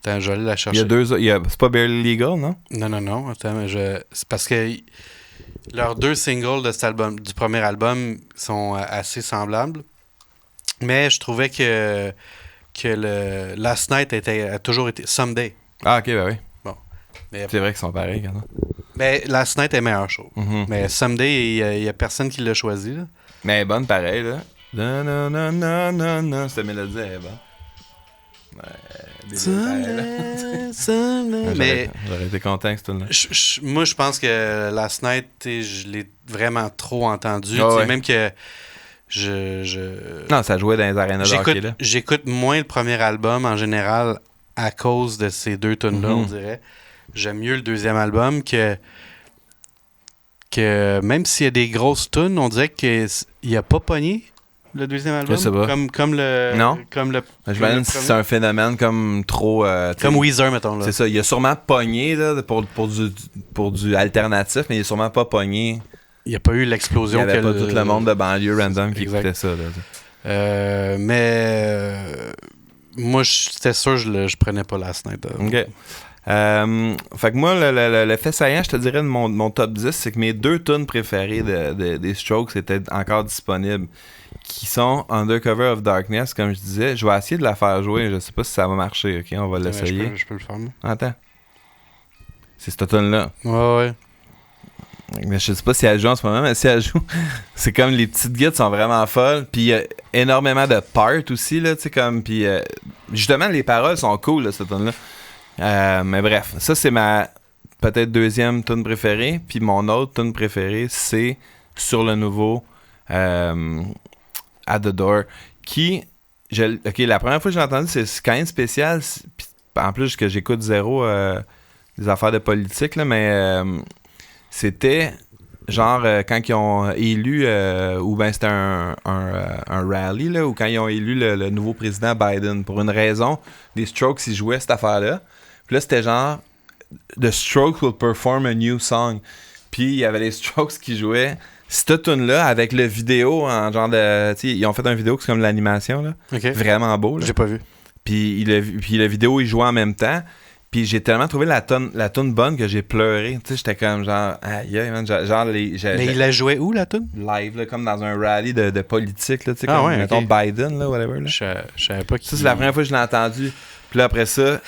B: Attends, je vais aller la chercher.
A: Il y a deux... c'est pas Barely Legal, non?
B: Non. Attends, c'est parce que leurs deux singles de cet album, du premier album sont assez semblables. Mais je trouvais que le Last Night a toujours été... Someday.
A: Ah, ok, ben oui.
B: Bon. Mais,
A: c'est vrai qu'ils sont pareils, quand même.
B: Mais Last Night est meilleur, je trouve.
A: Mm-hmm.
B: Mais Someday, il y a personne qui l'a choisi. Là.
A: Mais elle est bonne, pareil, là. Non. Cette mélodie, elle est bonne.
B: Mais
A: j'aurais été content que c'était là.
B: Moi, je pense que Last Night, je l'ai vraiment trop entendu.
A: Oh, ouais.
B: Même que
A: Non, ça jouait dans les arénas de hockey, là.
B: J'écoute moins le premier album en général à cause de ces deux tunes-là, on dirait. J'aime mieux le deuxième album que même s'il y a des grosses tunes, on dirait qu'il a pas pogné le deuxième album.
A: Je sais pas.
B: Comme le...
A: Non.
B: Comme le,
A: je me demande si c'est un phénomène comme trop...
B: comme Weezer, mettons. Là.
A: C'est ça. Il a sûrement pogné là, pour du alternatif, mais il a sûrement pas pogné.
B: Il n'y a pas eu l'explosion.
A: Il n'y avait pas tout le monde de banlieue random qui écoutait ça. Là.
B: Mais moi, c'était sûr que je prenais pas Last Night.
A: OK. Fait que moi, le fait saillant, je te dirais, de mon top 10, c'est que mes deux tunes préférées des Strokes étaient encore disponibles, qui sont Undercover of Darkness, comme je disais. Je vais essayer de la faire jouer. Je sais pas si ça va marcher. OK, on va l'essayer.
B: Je peux le faire, moi.
A: Attends. C'est cette tune-là.
B: Ouais.
A: Mais je sais pas si elle joue en ce moment, mais si elle joue, c'est comme les petites guides sont vraiment folles. Puis il y a énormément de parts aussi, là, tu sais, comme. Puis justement, les paroles sont cool, là, cette tune-là. Mais bref, ça, c'est ma peut-être deuxième tune préférée. Puis mon autre tune préférée, c'est sur le nouveau At the Door. Qui. Ok, la première fois que j'ai entendu, c'est quand même spécial. Puis en plus, que j'écoute zéro des affaires de politique, là, mais. C'était genre quand ils ont élu, ou ben c'était un rally, là, ou quand ils ont élu le nouveau président Biden. Pour une raison, les Strokes, ils jouaient cette affaire-là. Puis là, c'était genre The Strokes will perform a new song. Puis il y avait les Strokes qui jouaient cette tune-là avec le vidéo en genre de. Tu sais, ils ont fait une vidéo qui c'est comme de l'animation, là.
B: Okay.
A: Vraiment beau, là.
B: J'ai pas vu.
A: Puis la vidéo, ils jouaient en même temps. Puis j'ai tellement trouvé la toune bonne que j'ai pleuré. Tu sais, j'étais comme genre, aïe, man, genre
B: mais il la jouait où, la toune?
A: Live, là, comme dans un rallye de politique, là, tu sais,
B: comme,
A: ouais, mettons, okay. Biden, là, whatever. Là.
B: Je savais pas qui...
A: Ça, c'est la première fois que je l'ai entendu. Puis là, après ça,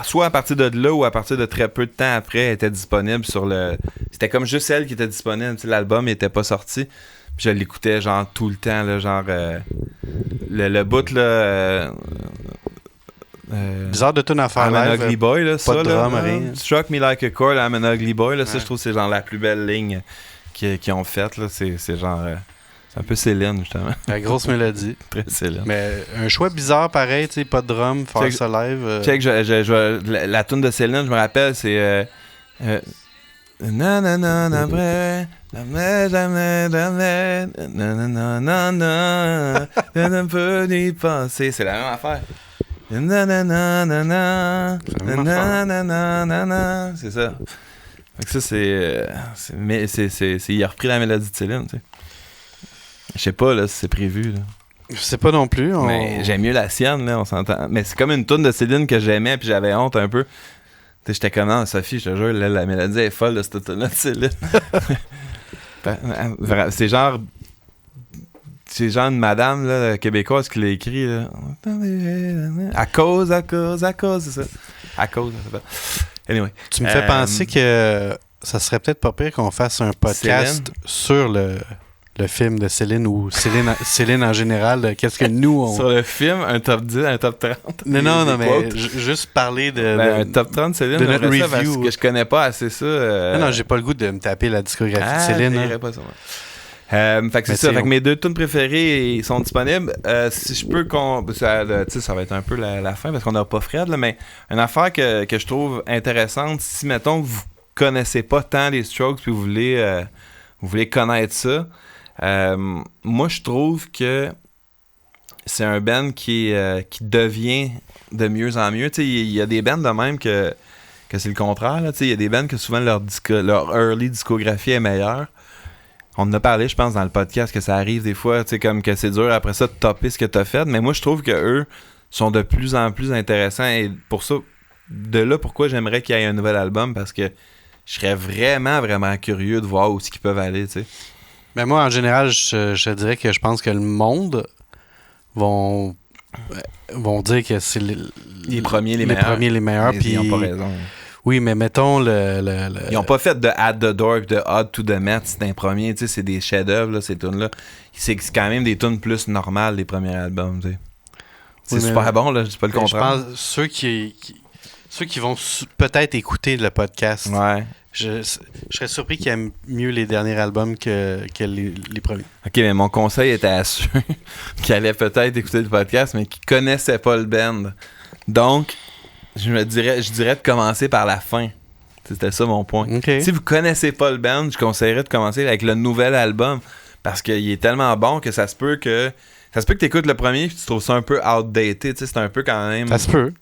A: soit à partir de là ou à partir de très peu de temps après, elle était disponible sur le... C'était comme juste elle qui était disponible. Tu sais, l'album n'était pas sorti. Puis je l'écoutais, genre, tout le temps, là, genre... le bout, là...
B: bizarre de tune à faire
A: I'm
B: live.
A: an ugly boy, là,
B: pas
A: ça,
B: de drum,
A: là,
B: rien.
A: Struck me like a chord, I'm an ugly boy, là, ça, je trouve que c'est genre la plus belle ligne qu'ils ont faite, là, c'est genre... c'est un peu Céline, justement.
B: La grosse mélodie.
A: Très Céline.
B: Mais un choix bizarre, pareil, tu sais, pas de drum, faire ça live.
A: Check, la tune de Céline, je me rappelle, c'est... Nanana, après. Jamais. Nanana. Un peu d'y penser. C'est la même affaire. Nanana. Nanana. C'est ça. Fait que ça, il a repris la mélodie de Céline, tu sais. Je sais pas, là, si c'est prévu, là.
B: Je sais pas non plus.
A: Mais j'aime mieux la sienne, là, on s'entend. Mais c'est comme une toune de Céline que j'aimais, puis j'avais honte un peu. Tu sais, j'étais comme, non, Sophie, je te jure, là, la mélodie est folle de cette toune-là de Céline. C'est genre une madame là, québécoise qui l'a écrit, là. À cause, c'est ça. À cause, ça s'appelle. Anyway.
B: Tu me fais penser que ça serait peut-être pas pire qu'on fasse un podcast sur le film de Céline ou Céline en général. Qu'est-ce que nous, on...
A: Sur le film, un top 10, un top 30.
B: Non, mais juste parler de
A: un top 30 Céline,
B: de notre review.
A: Parce que je connais pas assez ça.
B: Non, j'ai pas le goût de me taper la discographie de Céline.
A: Je pas ça. Fait que c'est ça. Fait que mes 2 tunes préférées sont disponibles. Si je peux ça va être un peu la fin parce qu'on n'a pas Fred, là, mais une affaire que je trouve intéressante, si mettons que vous connaissez pas tant les Strokes puis vous voulez connaître ça, moi je trouve que c'est un band qui devient de mieux en mieux. Il y a des bands de même que c'est le contraire. Il y a des bands que souvent leur early discographie est meilleure. On en a parlé, je pense, dans le podcast que ça arrive des fois, tu sais, comme que c'est dur après ça de topper ce que t'as fait. Mais moi, je trouve que eux sont de plus en plus intéressants. Et pour ça, de là, pourquoi j'aimerais qu'il y ait un nouvel album, parce que je serais vraiment, vraiment curieux de voir où ils peuvent aller, tu sais.
B: Mais moi, en général, je dirais que je pense que le monde vont dire que c'est
A: les premiers, les meilleurs.
B: Puis
A: ils n'ont pas raison.
B: Oui, mais mettons
A: Ils n'ont pas fait de At the Door et de Odd to the Met, c'est un premier, tu sais, c'est des chefs-d'œuvre, là, ces tunes-là. C'est quand même des tunes plus normales, les premiers albums, tu sais. C'est super bon, là, je dis pas le contraire.
B: Je pense ceux qui vont peut-être écouter le podcast,
A: ouais.
B: Je serais surpris qu'ils aiment mieux les derniers albums que les premiers.
A: Ok, mais mon conseil était à ceux qui allaient peut-être écouter le podcast, mais qui connaissaient pas le band. Donc, je dirais de commencer par la fin. C'était ça mon point.
B: Okay.
A: Si vous connaissez pas le band, je conseillerais de commencer avec le nouvel album parce qu'il est tellement bon que ça se peut que tu écoutes le premier et tu trouves ça un peu outdated. C'est un peu quand même.
B: Ça se peut.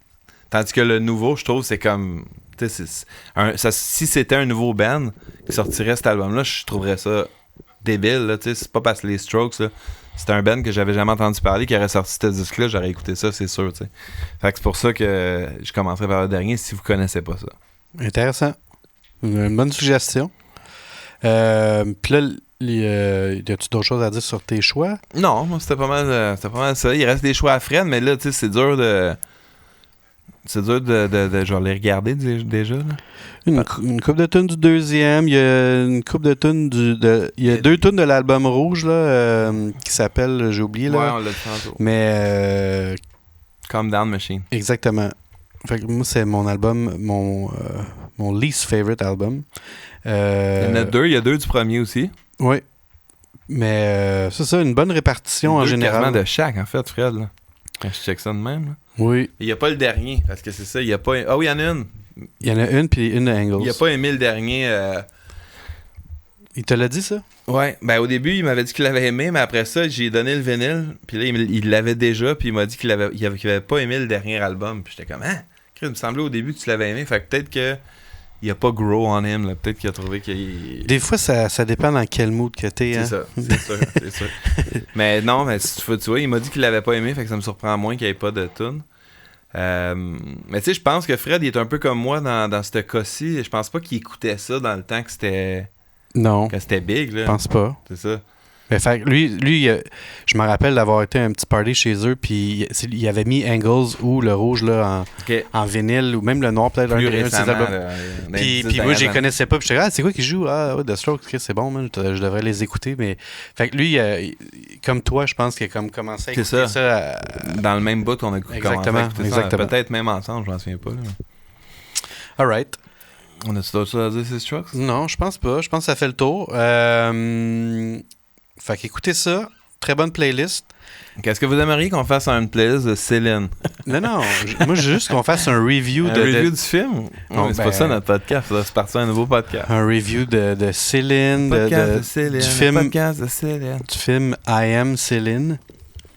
A: Tandis que le nouveau, je trouve, c'est comme. Si c'était un nouveau band qui sortirait cet album-là, je trouverais ça débile. Là, c'est pas parce que les Strokes, là, c'était un band que j'avais jamais entendu parler qui aurait sorti ce disque-là, j'aurais écouté ça, c'est sûr. T'sais. Fait que c'est pour ça que je commencerai par le dernier si vous connaissez pas ça.
B: Intéressant. Une bonne suggestion. Puis là, y a-tu d'autres choses à dire sur tes choix?
A: Non, moi c'était pas mal ça. Il reste des choix à Fred, mais là, tu sais, c'est dur de genre les regarder déjà. Là.
B: Une coupe de tunes du deuxième. Il y a une coupe de tunes il y a 2 tunes de l'album rouge là, qui s'appelle, j'ai oublié là.
A: Ouais, on l'a dit tantôt.
B: Mais
A: Calm Down Machine.
B: Exactement. Fait que moi, c'est mon album, mon least favorite album.
A: Il y en a 2, il y a 2 du premier aussi.
B: Oui. Mais c'est ça, une bonne répartition en général.
A: De chaque, en fait, Fred. Là. Quand je check ça de même. Là.
B: Oui.
A: Il n'y a pas le dernier, parce que c'est ça, il n'y a pas... Ah oui, il y en a une.
B: Il y en a une, puis une de Angles.
A: Il n'a pas aimé le dernier...
B: Il te l'a dit, ça?
A: Ouais. Ben, au début, il m'avait dit qu'il l'avait aimé, mais après ça, j'ai donné le vinyle, puis là, il l'avait déjà, puis il m'a dit qu'il avait pas aimé le dernier album. Puis j'étais comme, hein? Il me semblait au début que tu l'avais aimé, fait que peut-être que il n'y a pas grow on him, là. Peut-être qu'il a trouvé qu'il...
B: Des fois, ça dépend dans quel mood que t'es.
A: C'est ça, c'est sûr. Mais non, mais tu vois, il m'a dit qu'il l'avait pas aimé, fait que ça me surprend moins qu'il n'y ait pas de tune. Mais tu sais, je pense que Fred, il est un peu comme moi dans ce cas-ci. Je pense pas qu'il écoutait ça dans le temps que c'était...
B: Non.
A: Que c'était big, là.
B: Je pense pas.
A: C'est ça.
B: Mais fait lui je me rappelle d'avoir été à un petit party chez eux, puis il avait mis Angles ou le rouge là, en vinyle, ou même le noir peut-être.
A: Plus récemment.
B: Puis moi, je les connaissais pas, puis j'étais c'est quoi qui joue? Ah ouais, The Strokes, c'est bon, man, je devrais les écouter. Mais fait que lui, comme toi, je pense qu'il a comme commencé à écouter ça.
A: Dans le même bout qu'on a commencé à écouter ça. Peut-être même ensemble, je m'en souviens pas. Là.
B: Alright.
A: On a-tu d'autres choses à dire, ces Strokes?
B: Non, je pense pas. Je pense que ça fait le tour. Fait qu'écoutez ça, très bonne playlist.
A: Qu'est-ce que vous aimeriez qu'on fasse une playlist de Céline?
B: Non, moi, je veux juste qu'on fasse un review
A: Un review du film? Non, c'est pas ça notre podcast. C'est parti un nouveau podcast.
B: Un review de Céline,
A: Podcast de Céline.
B: podcast
A: de Céline.
B: Du film I Am Céline.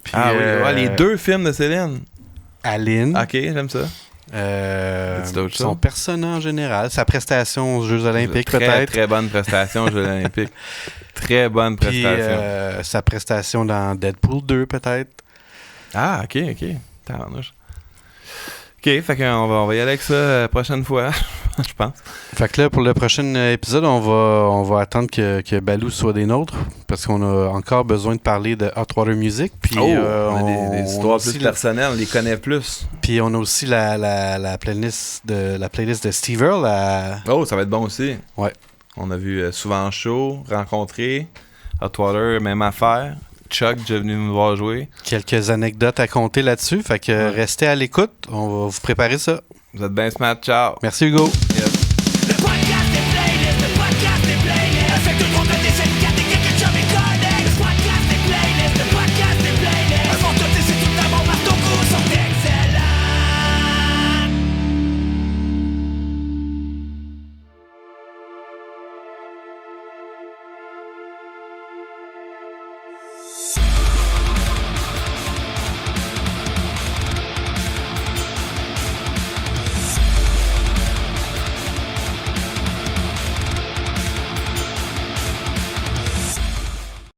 B: Puis,
A: oui, les 2 films de Céline.
B: Aline.
A: Ok, j'aime ça.
B: Son personnage en général, sa prestation aux Jeux Olympiques peut-être.
A: Très bonne prestation aux Jeux Olympiques. Très bonne prestation.
B: Puis sa prestation dans Deadpool 2 peut-être.
A: Ah, ok. Tabarnouche. Ok, fait qu'on va y aller avec ça la prochaine fois, je pense.
B: Fait que là, pour le prochain épisode, on va attendre que Balou soit des nôtres, parce qu'on a encore besoin de parler de Hot Water Music. Puis,
A: on a des histoires plus personnelles, on les connaît plus.
B: Puis on a aussi la playlist de Steve Earle.
A: Oh, ça va être bon aussi.
B: Ouais.
A: On a vu souvent show, rencontré, Hot Water, même affaire. Chuck, déjà venu nous voir jouer.
B: Quelques anecdotes à compter là-dessus. Fait que restez à l'écoute. On va vous préparer ça.
A: Vous êtes bien smart. Ciao.
B: Merci Hugo.
A: Yes.